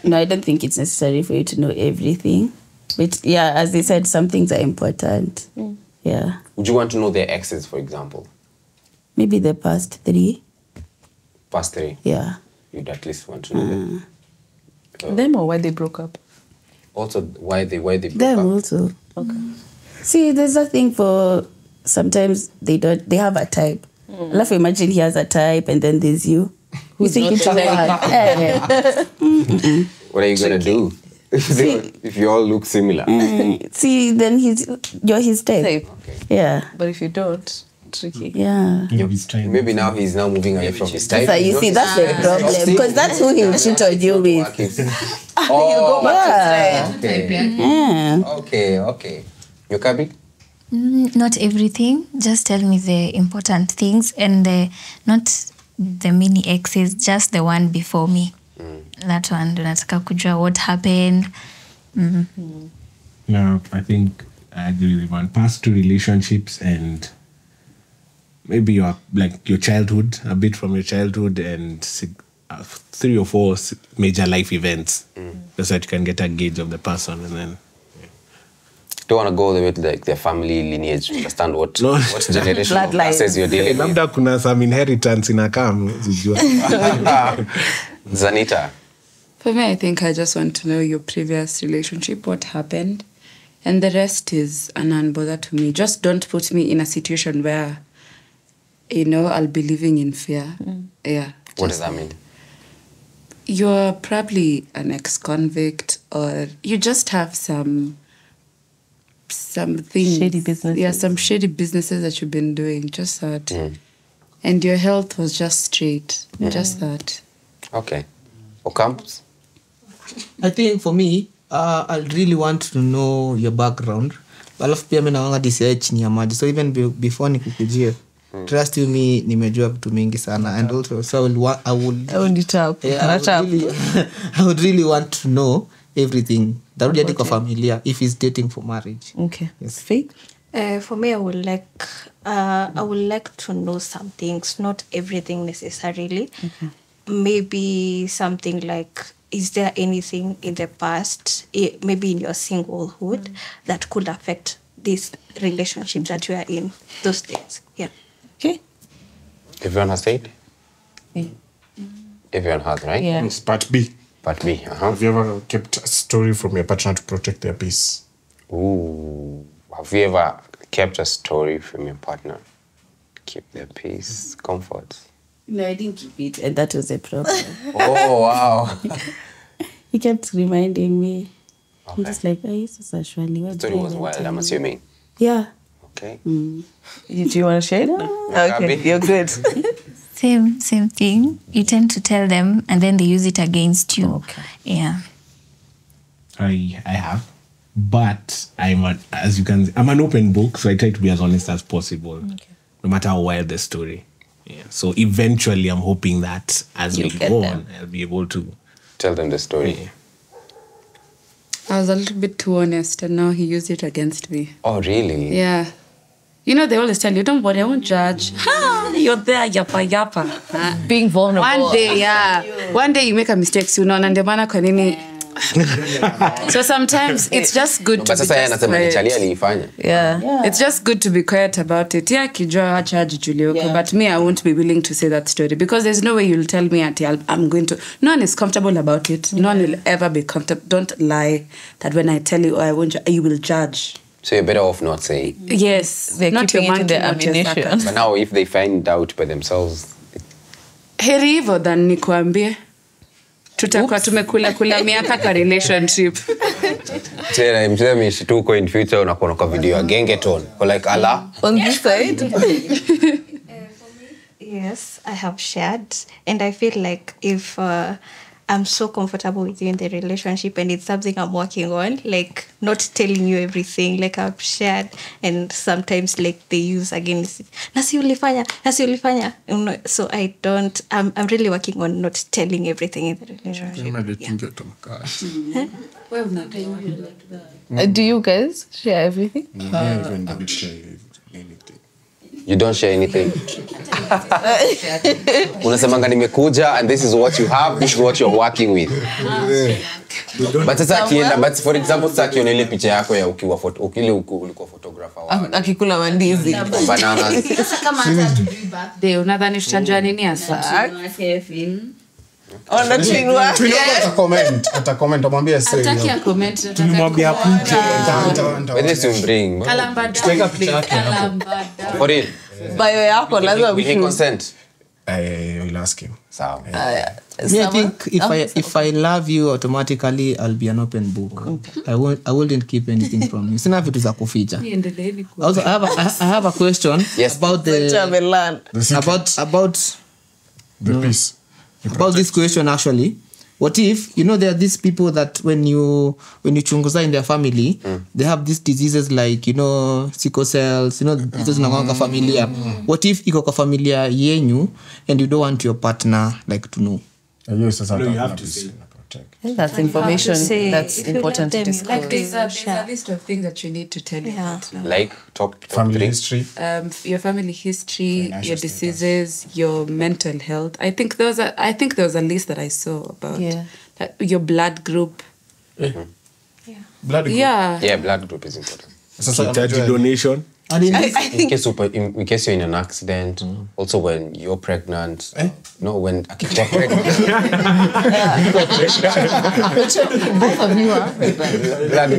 No, I don't think it's necessary for you to know everything. But yeah, as they said, some things are important. Yeah. Would you want to know their exes, for example? maybe the past 3. Past 3? Yeah. You'd at least want to know them. Them or why they broke up? Also, why they broke Them up. also. Okay. See, there's a thing for sometimes they have a type. Alafu imagine he has a type and then there's you. Who's thinking to What are you gonna do if you all look similar? See, then you're his type. Type. Yeah. But if you don't, tricky. Yeah. Maybe now he's moving away from his type. So you see, that's the problem because that's who he'll cheat on you with. Oh, Yeah. okay. You copy? Not everything. Just tell me the important things and not the mini exes, just the one before me. That one, nataka kujua what happened. No, I think I agree with one. Past 2 relationships and maybe your childhood, a bit from your childhood, and 3 or 4 major life events, so that you can get a gauge of the person, and then. Don't want to go all the way to their family lineage to understand what generational classes you're dealing with. Labda kuna some inheritance inakam. Zanita. For me, I think I just want to know your previous relationship, what happened, and the rest is a non-bother to me. Just don't put me in a situation where, I'll be living in fear. Yeah. What does that mean? You're probably an ex-convict, or you just have some things. Shady businesses. Yeah, some shady businesses that you've been doing. Just that. And your health was just straight. Just that. Okay. Ocamps? I think for me, I really want to know your background. Alafu pia mimi naona DCI chini ya maji. So even before nikukujie, trust you me, nimejua vitu mingi sana. And also, so I would really want to know everything. Darudi hadi kwa familia if he's dating for marriage. Okay. Yes. Faith? For me, I would like to know some things, not everything necessarily. Okay. Maybe something like, is there anything in the past, maybe in your singlehood, that could affect this relationship that you are in? Those things. Yeah. Okay. Everyone has said? Yeah. Everyone has, right? Yeah. It's part B. Part B. Have you ever kept a story from your partner to protect their peace? Ooh. Have you ever kept a story from your partner? Keep their peace, comfort. No, I didn't keep it, and that was a problem. Oh, wow. He kept reminding me. Okay. I'm just like, actually, The story was wild, I'm assuming. Yeah. Okay. Do you want to share it? Okay, you're good. Same thing. You tend to tell them and then they use it against you. Okay. Yeah. I have, but I'm an open book, so I try to be as honest as possible, no matter how wild the story. Yeah. So eventually, I'm hoping that as we go on, I'll be able to tell them the story. Yeah. I was a little bit too honest, and now he used it against me. Oh, really? Yeah. They always tell you, don't worry, I won't judge. You're there, yappa. Being vulnerable. One day you make a mistake, ndio maana kwa nini. So sometimes it's just good to be quiet. Yeah. It's just good to be quiet about it. Yeah, kijua acha ajijulie. But me, I won't be willing to say that story because there's no way you'll tell me I'm going to. No one is comfortable about it. No one will ever be comfortable. Don't lie that when I tell you, I won't. You will judge. So you're better off not saying. Yes, they're not keeping your it in their ammunition. But now, if they find out by themselves, heri hivyo than nikuambie. Tutakuwa tumekula miaka kwa relationship. Tena mseme mshituko in future unakuwa kwa video ya gengeton or like Allah on this side. Yes, I have shared, and I feel like if I'm so comfortable with you in the relationship and it's something I'm working on, like not telling you everything, like I've shared, and sometimes like they use against it. Nasi ulifanya. So I'm really working on not telling everything in the relationship. Do you guys share everything? I even don't share anything. You don't share anything. Unasemanga nimekuja and this is what you have, this is what you're working with. But sasa akienda, but for example sasa akiona ile picha yako ya ukiwa ulikuwa photographer wa akikula mandizi bananas. Kama hata tujui birthday unadhani tutajua nini hasa? Ona twinwa ata comment amwambia sasa Ataki ya comment. Tulimwambia apute. Whether you bring. Kalambada. For it. bio yako lazima Will he consent? I will ask him. Sawa. Me, I think if I love you, automatically I'll be an open book. I wouldn't keep anything from you. Sina vitu za kuficha. Also, I have a question about The piece. About this question actually. What if, you know, there are these people that when you chunguza in their family, they have these diseases like, you know, sickle cells, you know, hizo zinakuwa familia. What if iko kwa familia yenyu and you don't want your partner like to know? You have to say. that's information that's important to discuss. Like there's a list of things that you need to tell your partner. Like top Family history. Your family history, your diseases, your mental health. I think there was a list that I saw about your blood group. Blood group. Yeah, blood group is important. Donation. In case you're in an accident, also when you're pregnant, when akikuwa pregnant, Both of you are. blood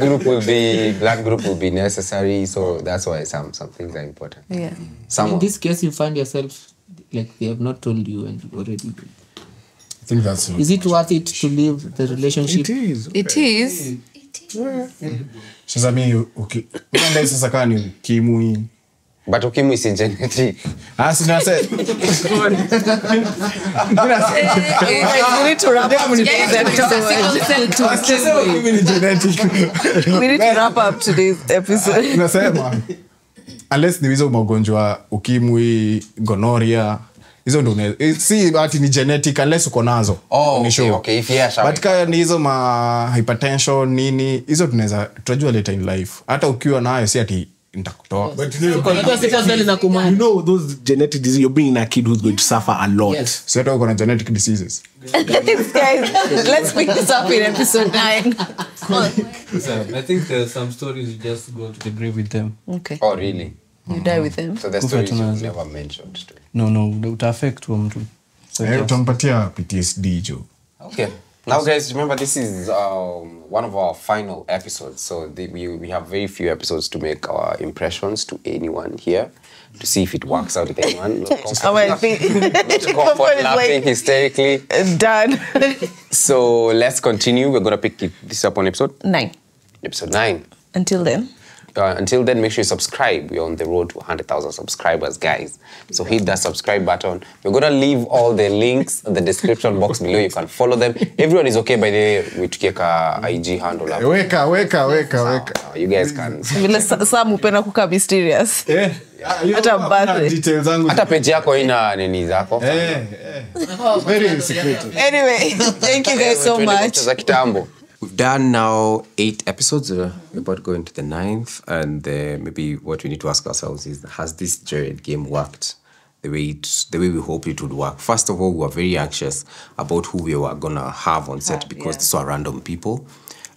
group will be necessary. So that's why some things are important. Yeah. In this case, you find yourself like they have not told you and you already. I think that's. Is it worth it to leave the relationship? It is. Sasa mimi ukienda sasa kama ni ukimwi. But ukimwi is genetic. We Sina need to wrap up. We need to wrap up today's episode. Nasema unless ni hizo magonjwa ukimwi, gonorrhea, hizo ndio si ati ni genetic unless uko nazo. Okay, if yeah, but kama ni hizo ma hypertension nini, hizo tunajua later in life. Hata ukiwa nayo si ati nitakutoa. But you know those genetic diseases, you're bringing a kid who's going to suffer a lot. Yes. So hata uko na genetic diseases. Guys, let's pick this up in episode 9. I think there's some stories you just go to the grave with them. Okay. Oh, really? You die with them. So the stories you've never mentioned to. No, they would affect one too. So Utampatia PTSD jo. Okay. Now, guys, remember this is one of our final episodes. So we have very few episodes to make our impressions to anyone here to see if it works out with anyone. Laughing hysterically. Done. So let's continue. We're gonna pick this up on episode 9. Episode 9. Until then, make sure you subscribe. We're on the road to 100,000 subscribers, guys. So hit that subscribe button. We're going to leave all the links in the description box below. You can follow them. Everyone is okay, by the way, we take a IG handle. Weka. You guys can. vile Sam upenda kukaa mysterious. Hata birthday. Details zangu. Hata page yako ina nini zako. Very secretive. Anyway, thank you guys so much. We've done now 8 episodes. We're about to go into the 9th. And maybe what we need to ask ourselves is, has this Joyride game worked the way we hoped it would work? First of all, we were very anxious about who we were going to have on set because these are random people.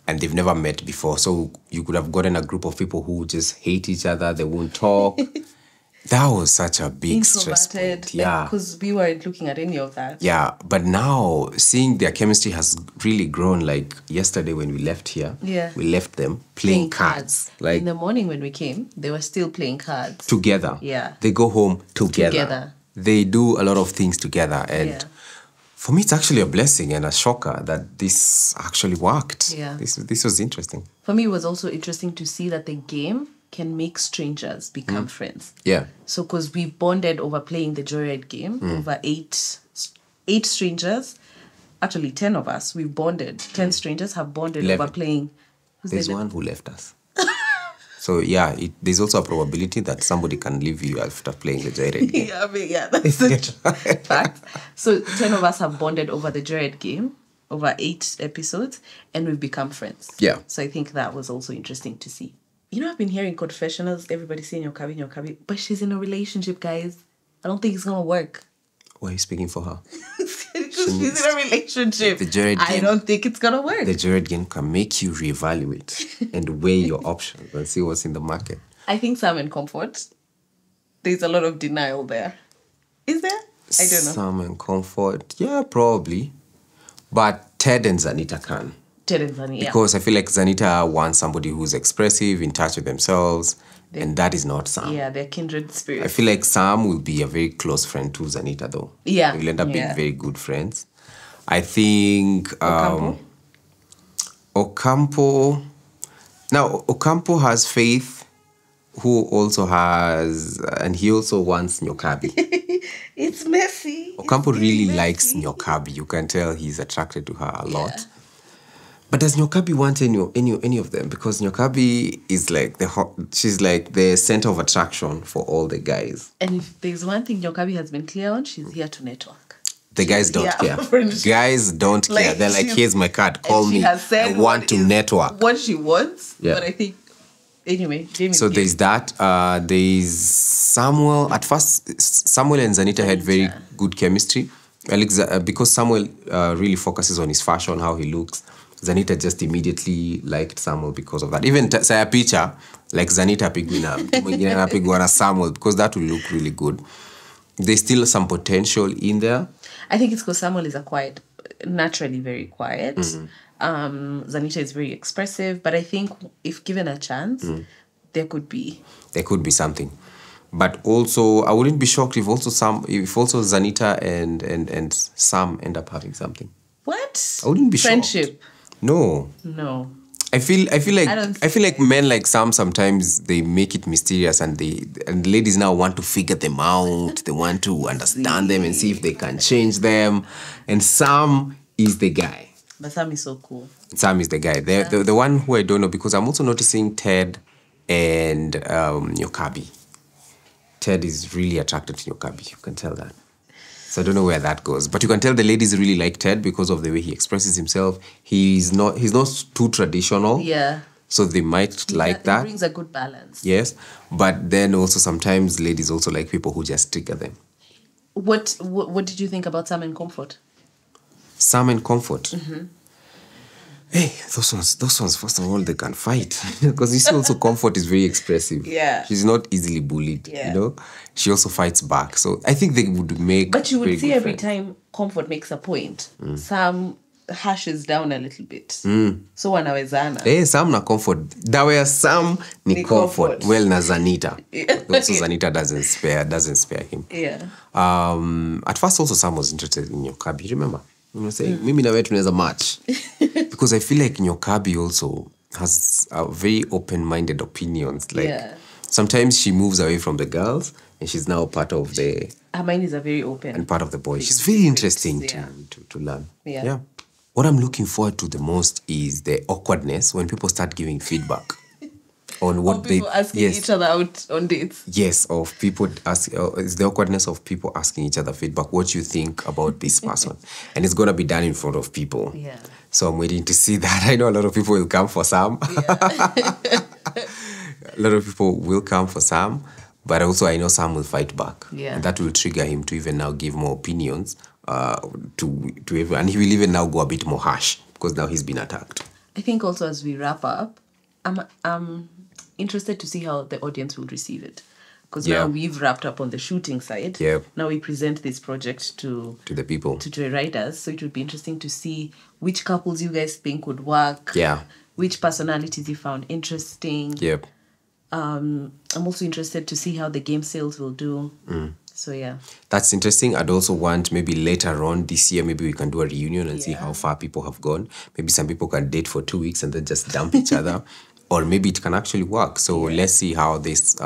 And they've never met before. So you could have gotten a group of people who just hate each other. They won't talk. That was such a big stress point. Yeah. Because we weren't looking at any of that. Yeah. But now, seeing their chemistry has really grown. Like yesterday when we left here, we left them playing cards. Like in the morning when we came, they were still playing cards. Together. Yeah. They go home together. They do a lot of things together. And for me, it's actually a blessing and a shocker that this actually worked. Yeah. This was interesting. For me, it was also interesting to see that the game can make strangers become friends. Yeah. So, because we bonded over playing the Joyride game, over 8 strangers, actually 10 of us, we bonded. 10 strangers have bonded 11. over playing. There's one who left us. So, yeah, there's also a probability that somebody can leave you after playing the Joyride game. That's the fact. So, 10 of us have bonded over the Joyride game, over 8 episodes, and we've become friends. Yeah. So, I think that was also interesting to see. You know, I've been hearing confessionals, everybody saying Nyokabi, but she's in a relationship, guys. I don't think it's gonna work. Why are you speaking for her? Because she's in a relationship. The Joyride I game, don't think it's gonna work. The Joyride game can make you reevaluate and weigh your options and see what's in the market. I think Sam and Comfort, there's a lot of denial there. Is there? I don't know. Sam and Comfort, yeah, probably. But Ted and Zanita can. Ted and Zanita, Because I feel like Zanita wants somebody who's expressive, in touch with themselves, and that is not Sam. Yeah, they're kindred spirits. I feel like Sam will be a very close friend to Zanita, though. Yeah. They'll end up being very good friends. I think Ocampo. Now, Ocampo has Faith, who also has, and he also wants Nyokabi. It's messy. Ocampo really likes Nyokabi. You can tell he's attracted to her a lot. But does Nyokabi want any of them? Because Nyokabi is like she's like the center of attraction for all the guys. And if there's one thing Nyokabi has been clear on, she's here to network. The guys don't care. Guys don't care. They're like, here's my card. Call me. I want to network. What she wants. Yeah. But I think, anyway, Jamie. So there's that. There's Samuel. At first, Samuel and Zanita had very good chemistry. Because Samuel really focuses on his fashion, how he looks. Zanita just immediately liked Samuel because of that. Even say a picture like Zanita pigwana Samuel, because that will look really good. There's still some potential in there. I think it's because Samuel is naturally very quiet. Zanita is very expressive, but I think if given a chance, there could be something. But also, I wouldn't be shocked if also Zanita and Sam end up having something. What? I wouldn't be Friendship. shocked. No. I feel like men like Sam sometimes they make it mysterious and ladies now want to figure them out. They want to understand them and see if they can change them. And Sam is the guy. But Sam is so cool. Sam is the guy. The one who I don't know, because I'm also noticing Ted and Nyokabi. Ted is really attracted to Nyokabi. You can tell that. So I don't know where that goes. But you can tell the ladies really like Ted because of the way he expresses himself. He's not too traditional. Yeah. So they might like that. It brings a good balance. Yes. But then also sometimes ladies also like people who just trigger them. What did you think about Sam and Comfort? Sam and Comfort? Hey, those ones, first of all, they can fight. Because you see also Comfort is very expressive. Yeah. She's not easily bullied, you know? She also fights back. So I think they would make. But you would see every time Comfort makes a point, Sam hashes down a little bit. So wanawezana. Hey, Sam na Comfort. Dawe Sam ni Comfort. Well, na Zanita. Also Zanita doesn't spare him. Yeah. At first also Sam was interested in Nyokabi, remember? You know, saying, Mimi na wewe tunaweza match. Because I feel like Nyokabi also has a very open-minded opinions. Like sometimes she moves away from the girls and she's now part of the... Her mind is a very open. And part of the boys. She's very interesting to learn. Yeah. What I'm looking forward to the most is the awkwardness when people start giving feedback. On what people asking each other out on dates. Yes, of people it's the awkwardness of people asking each other feedback. What you think about this person, and it's gonna be done in front of people. Yeah. So I'm waiting to see that. I know a lot of people will come for Sam. A lot of people will come for Sam, but also I know Sam will fight back. Yeah. And that will trigger him to even now give more opinions to everyone, and he will even now go a bit more harsh because now he's been attacked. I think also as we wrap up, I'm interested to see how the audience will receive it. Because now we've wrapped up on the shooting side. Yeah. Now we present this project to the people. To Joyriders. So it would be interesting to see which couples you guys think would work. Yeah. Which personalities you found interesting. Yep. I'm also interested to see how the game sales will do. So yeah. That's interesting. I'd also want maybe later on this year, maybe we can do a reunion and see how far people have gone. Maybe some people can date for 2 weeks and then just dump each other. Or maybe it can actually work. So let's see how this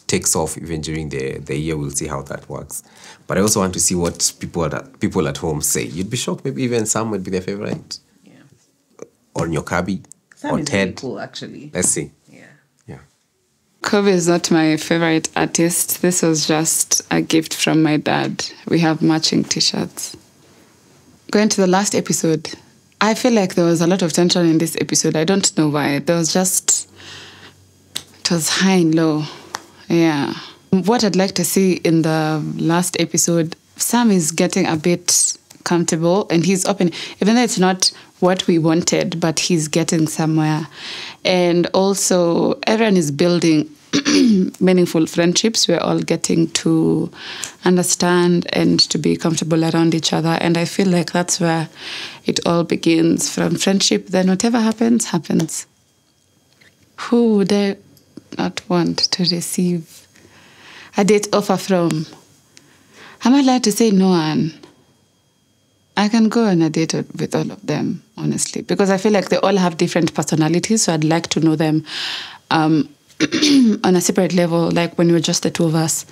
takes off even during the year. We'll see how that works. But I also want to see what people at home say. You'd be shocked. Maybe even Sam would be their favorite. Yeah. Or Nyokabi. Sam or is Ted. really cool, actually. Let's see. Kobe is not my favorite artist. This was just a gift from my dad. We have matching t-shirts. Going to the last episode, I feel like there was a lot of tension in this episode. I don't know why. There was just it was high and low. Yeah. What I'd like to see in the last episode, Sam is getting a bit comfortable and he's open, even though it's not what we wanted, but he's getting somewhere. And also, everyone is building meaningful friendships. We're all getting to understand and to be comfortable around each other. And I feel like that's where it all begins, from friendship. Then whatever happens, happens. Who would I not want to receive a date offer from? I'm allowed to say no one. I can go on a date with all of them, honestly, because I feel like they all have different personalities. So I'd like to know them on a separate level, like when we're just the two of us.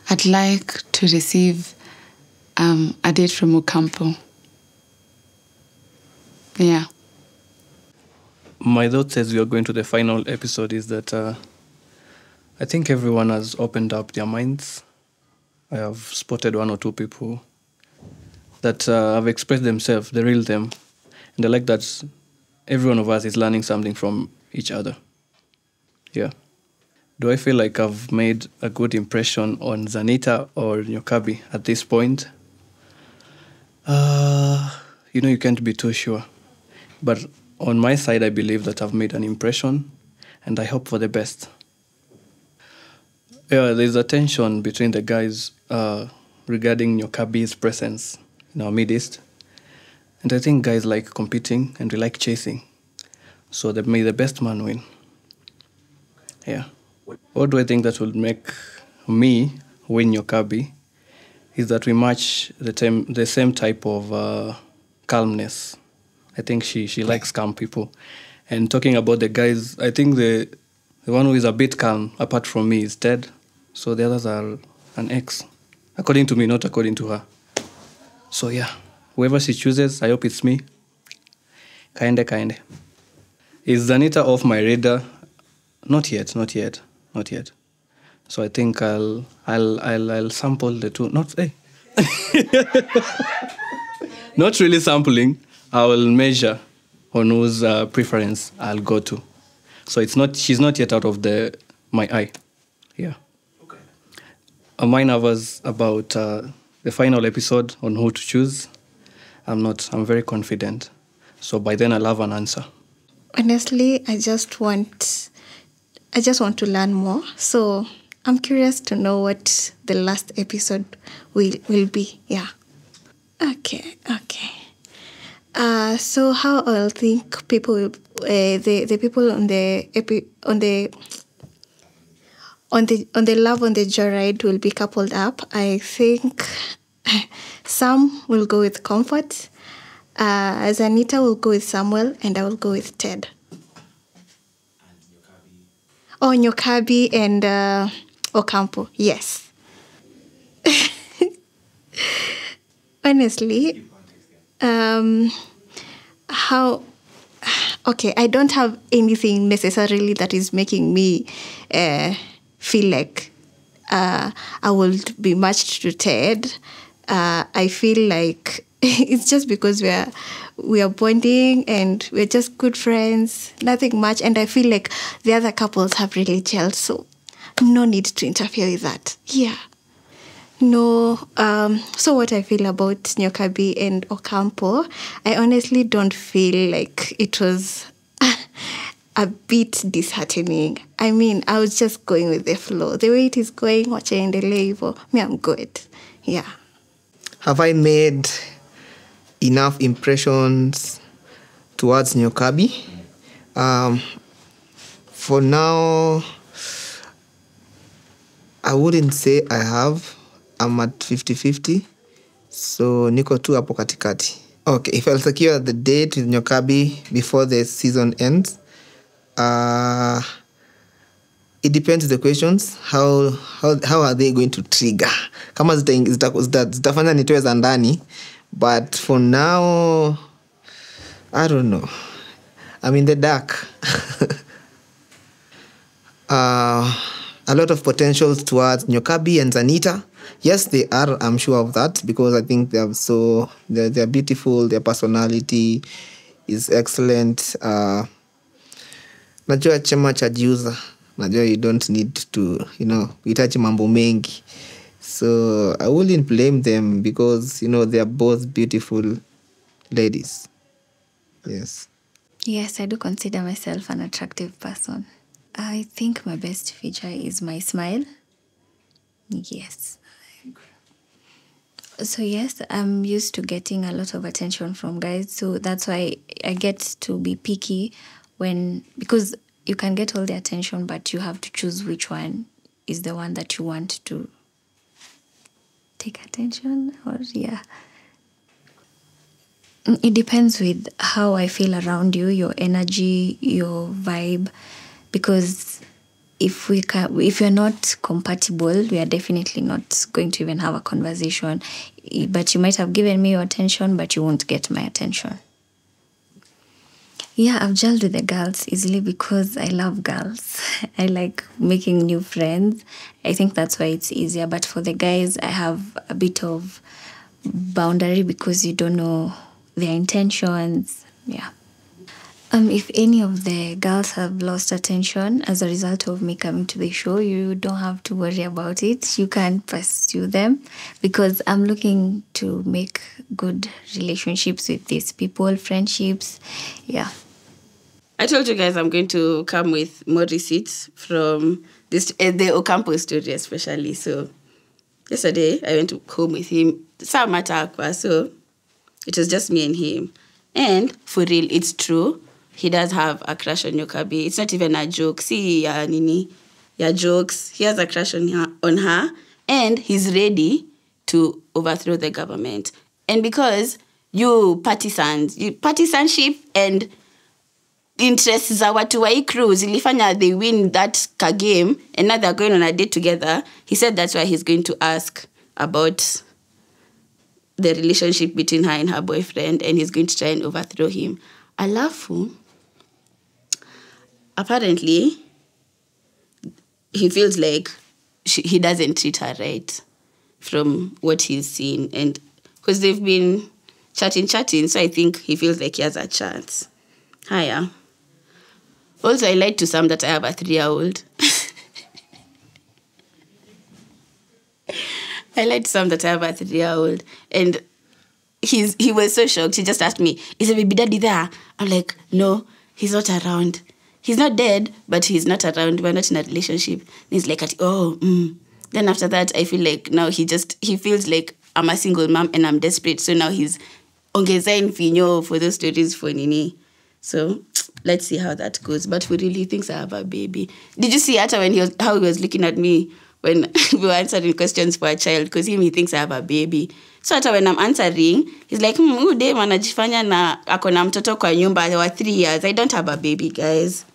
I'd like to receive a date from Ocampo. Yeah. My thoughts as we are going to the final episode is that I think everyone has opened up their minds. I have spotted one or two people that have expressed themselves, the real them. And I like that every one of us is learning something from each other. Yeah. Do I feel like I've made a good impression on Zanita or Nyokabi at this point? You can't be too sure. But on my side, I believe that I've made an impression, and I hope for the best. Yeah, there's a tension between the guys regarding Nyokabi's presence in our midst. And I think guys like competing and we like chasing. So that may the best man win. Yeah. What do I think that will make me win Nyokabi is that we match the same type of calmness. I think she likes calm people. And talking about the guys, I think the one who is a bit calm, apart from me, is Ted. So the others are an ex. According to me, not according to her. So yeah, whoever she chooses, I hope it's me. Kinde. Is Zanita off my radar? Not yet. So I think I'll sample the two. Not really sampling. I will measure on whose preference I'll go to. So she's not yet out of my eye. Yeah. Okay. Am I nervous about the final episode on who to choose? I'm not. I'm very confident. So by then I'll have an answer. Honestly, I just want to learn more. So I'm curious to know what the last episode will be. Yeah. Okay. So how I'll think people will, the people on the Love on the Joyride will be coupled up. I think Sam will go with Comfort, Zanita will go with Samuel, and I will go with Ted. Nyokabi and Ocampo, yes. Honestly, I don't have anything necessarily that is making me feel like I will be matched to Ted. I feel like it's just because we are bonding and we're just good friends, nothing much. And I feel like the other couples have really gelled, so no need to interfere with that. Yeah. No. So what I feel about Nyokabi and Ocampo, I honestly don't feel like it was a bit disheartening. I mean, I was just going with the flow. The way it is going, watching the label, I'm good. Yeah. Have I made enough impressions towards Nyokabi? For now, I wouldn't say I have. I'm at 50-50. So niko tu hapo katikati. Okay, if I'll secure the date with Nyokabi before the season ends, it depends on the questions. How are they going to trigger? Kama zitafanya nitoe za ndani. But for now, I don't know. I'm in the dark. A lot of potentials towards Nyokabi and Zanita. Yes, they are. I'm sure of that because I think they're beautiful. Their personality is excellent. Na najua chema cha jiuza. Najua you don't need to, itachi mambo mengi. So I wouldn't blame them because, they are both beautiful ladies. Yes. Yes, I do consider myself an attractive person. I think my best feature is my smile. Yes. So yes, I'm used to getting a lot of attention from guys. So that's why I get to be picky because you can get all the attention, but you have to choose which one is the one that you want to take attention. It depends with how I feel around you, your energy, your vibe. Because if you're not compatible, we are definitely not going to even have a conversation. But you might have given me your attention, but you won't get my attention. Yeah, I've gelled with the girls easily because I love girls. I like making new friends. I think that's why it's easier. But for the guys, I have a bit of boundary because you don't know their intentions. Yeah. If any of the girls have lost attention as a result of me coming to the show, you don't have to worry about it. You can pursue them because I'm looking to make good relationships with these people, friendships. Yeah. I told you guys I'm going to come with more receipts from the Ocampo story especially. So yesterday I went home with him. So it was just me and him. And for real, it's true. He does have a crush on Nyokabi. It's not even a joke. See, jokes. He has a crush on her. And he's ready to overthrow the government. And because partisanship and interests za watu wa hii crew zilifanya they win that game and now they're going on a date together, he said that's why he's going to ask about the relationship between her and her boyfriend, and he's going to try and overthrow him. Alafu, apparently, he feels like he doesn't treat her right from what he's seen. And because they've been chatting, so I think he feels like he has a chance. Hiya. Also, I lied to Sam that I have a 3-year-old. I lied to Sam that I have a 3-year-old. And he was so shocked. He just asked me, is a baby daddy there? I'm like, no, he's not around. He's not dead, but he's not around. We're not in a relationship. And he's like, Then after that, I feel like now he feels like I'm a single mom and I'm desperate. So now he's ongeza infinyo for those stories for Nini. So let's see how that goes. But for real, he thinks I have a baby. Did you see how he was looking at me when we were answering questions for a child? Because he thinks I have a baby. So when I'm answering, he's like, ude manajifanya na ako na mtoto kwa nyumba wa 3 years. I don't have a baby, guys.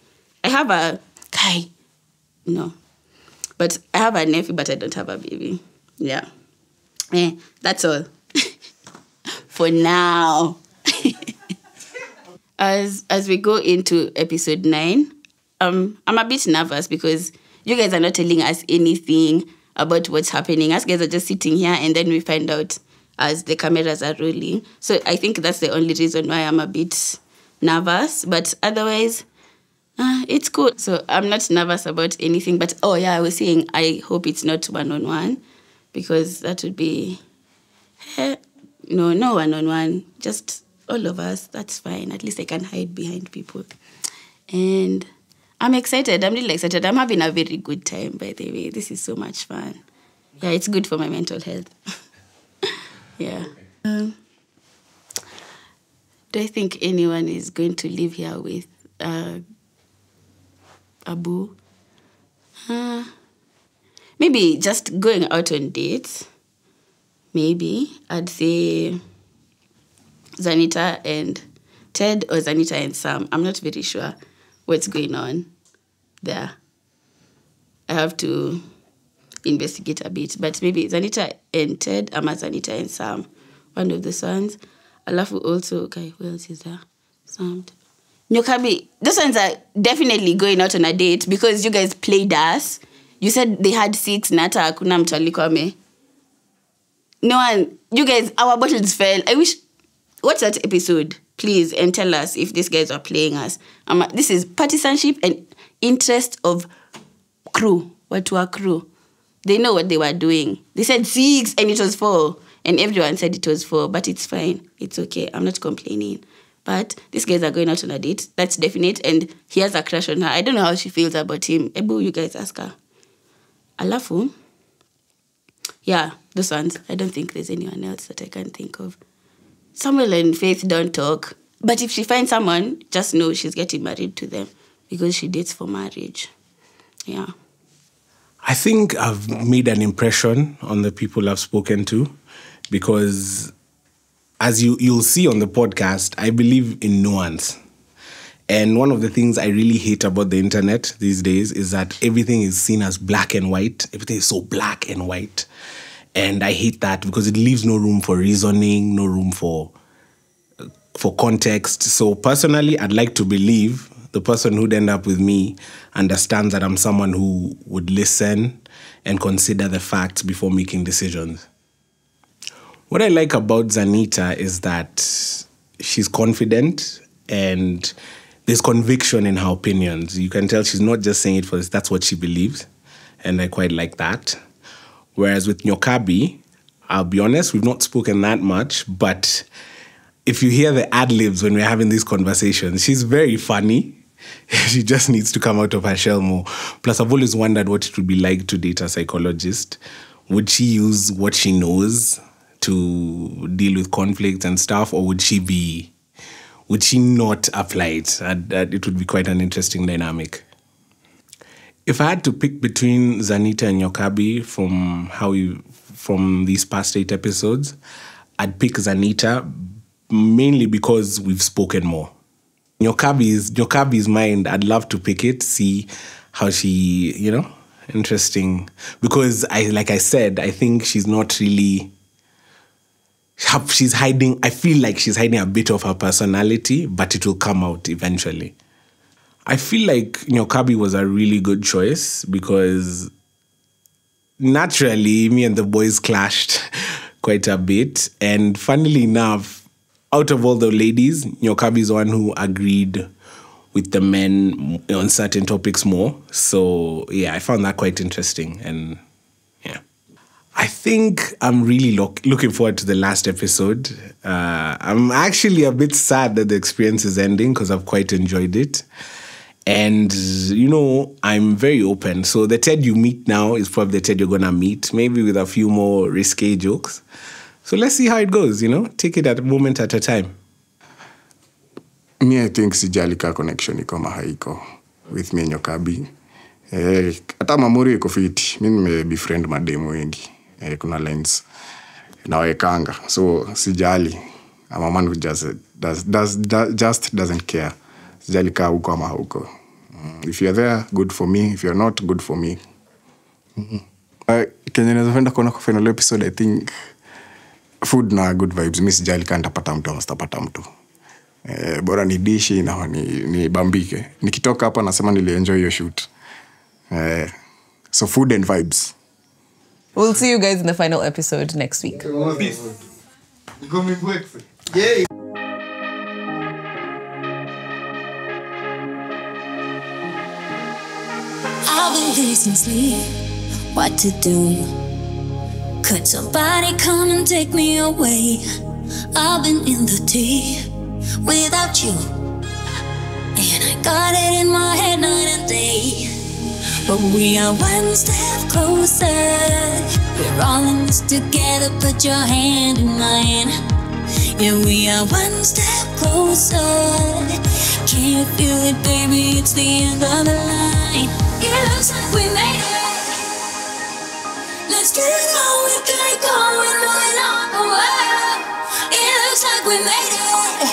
I have a guy. No. But I have a nephew, but I don't have a baby. Yeah. That's all. For now. As we go into episode 9, I'm a bit nervous because you guys are not telling us anything about what's happening. Us guys are just sitting here and then we find out as the cameras are rolling. So I think that's the only reason why I'm a bit nervous. But otherwise, it's cool. So I'm not nervous about anything. But, I was saying I hope it's not one-on-one because that would be... No one-on-one. Just all of us. That's fine. At least I can hide behind people. And I'm excited. I'm really excited. I'm having a very good time, by the way. This is so much fun. Yeah, it's good for my mental health. Yeah. Do I think anyone is going to live here with Abu? Maybe just going out on dates. Maybe. I'd say Zanita and Ted or Zanita and Sam. I'm not very sure what's going on there. I have to investigate a bit. But maybe Zanita and Ted, Zanita and Sam. One of the sons. Alafu also, okay, who else is there? Sam. Nyokabi, those ones are definitely going out on a date because you guys played us. You said they had 6, nata hakuna mtu alikuwa No one, you guys, our bottles fell. I wish, what's that episode? please, and tell us if these guys are playing us. This is partisanship and interest of crew. What were crew? They know what they were doing. They said 6 and it was 4. And everyone said it was 4, but it's fine. It's okay. I'm not complaining. But these guys are going out on a date. That's definite. And he has a crush on her. I don't know how she feels about him. Ebu, you guys ask her. Alafu. Yeah, those ones. I don't think there's anyone else that I can think of. Samuel and Faith don't talk. But if she finds someone, just know she's getting married to them because she dates for marriage. Yeah. I think I've made an impression on the people I've spoken to because as you'll see on the podcast, I believe in nuance. And one of the things I really hate about the internet these days is that everything is seen as black and white. Everything is so black and white. And I hate that because it leaves no room for reasoning, no room for context. So personally, I'd like to believe the person who'd end up with me understands that I'm someone who would listen and consider the facts before making decisions. What I like about Zanita is that she's confident and there's conviction in her opinions. You can tell she's not just saying it for this, that's what she believes. And I quite like that. Whereas with Nyokabi, I'll be honest, we've not spoken that much, but if you hear the ad-libs when we're having these conversations, she's very funny. She just needs to come out of her shell more. Plus, I've always wondered what it would be like to date a psychologist. Would she use what she knows to deal with conflicts and stuff, or would she not apply it? It would be quite an interesting dynamic. If I had to pick between Zanita and Nyokabi from these past 8 episodes, I'd pick Zanita mainly because we've spoken more. Nyokabi's mind, I'd love to pick it, see how she, interesting. Because like I said, I think she's not really, she's hiding, I feel like she's hiding a bit of her personality, but it will come out eventually. I feel like Nyokabi was a really good choice because naturally me and the boys clashed quite a bit. And funnily enough, out of all the ladies, Nyokabi is one who agreed with the men on certain topics more. So yeah, I found that quite interesting. And yeah, I think I'm really looking forward to the last episode. I'm actually a bit sad that the experience is ending because I've quite enjoyed it. And, I'm very open. So the Ted you meet now is probably the Ted you're going to meet, maybe with a few more risque jokes. So let's see how it goes, Take it at a moment at a time. Me, I think sijalika connection iko mahaiko with me and Nyokabi. Hata mamuri iko fiti. Mimi nimebefriend mademu wengi. Kuna lines nawekanga. So sijali. I'm a man who just doesn't care. Sijalika huko ama huko. If you're there, good for me. If you're not, good for me. Kenya nazopenda kuona kwa final episode, I think food na good vibes. Mimi sijalika nitapata mtu au sitapata mtu. Bora ni dishi na ni bambike. Nikitoka hapa nasema nilienjoy your shoot. So food and vibes. We'll see you guys in the final episode next week. Yeah. I've been losing sleep, what to do? Could somebody come and take me away? I've been in the deep without you, and I got it in my head night and day. But we are one step closer. We're all in this together, put your hand in mine. Yeah, we are one step closer. Can you feel it, baby? It's the end of the line. It looks like we made it. Let's get it on, we got it going on the world. It looks like we made it.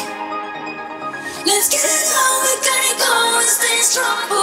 Let's get it on, we got it going, stay strong.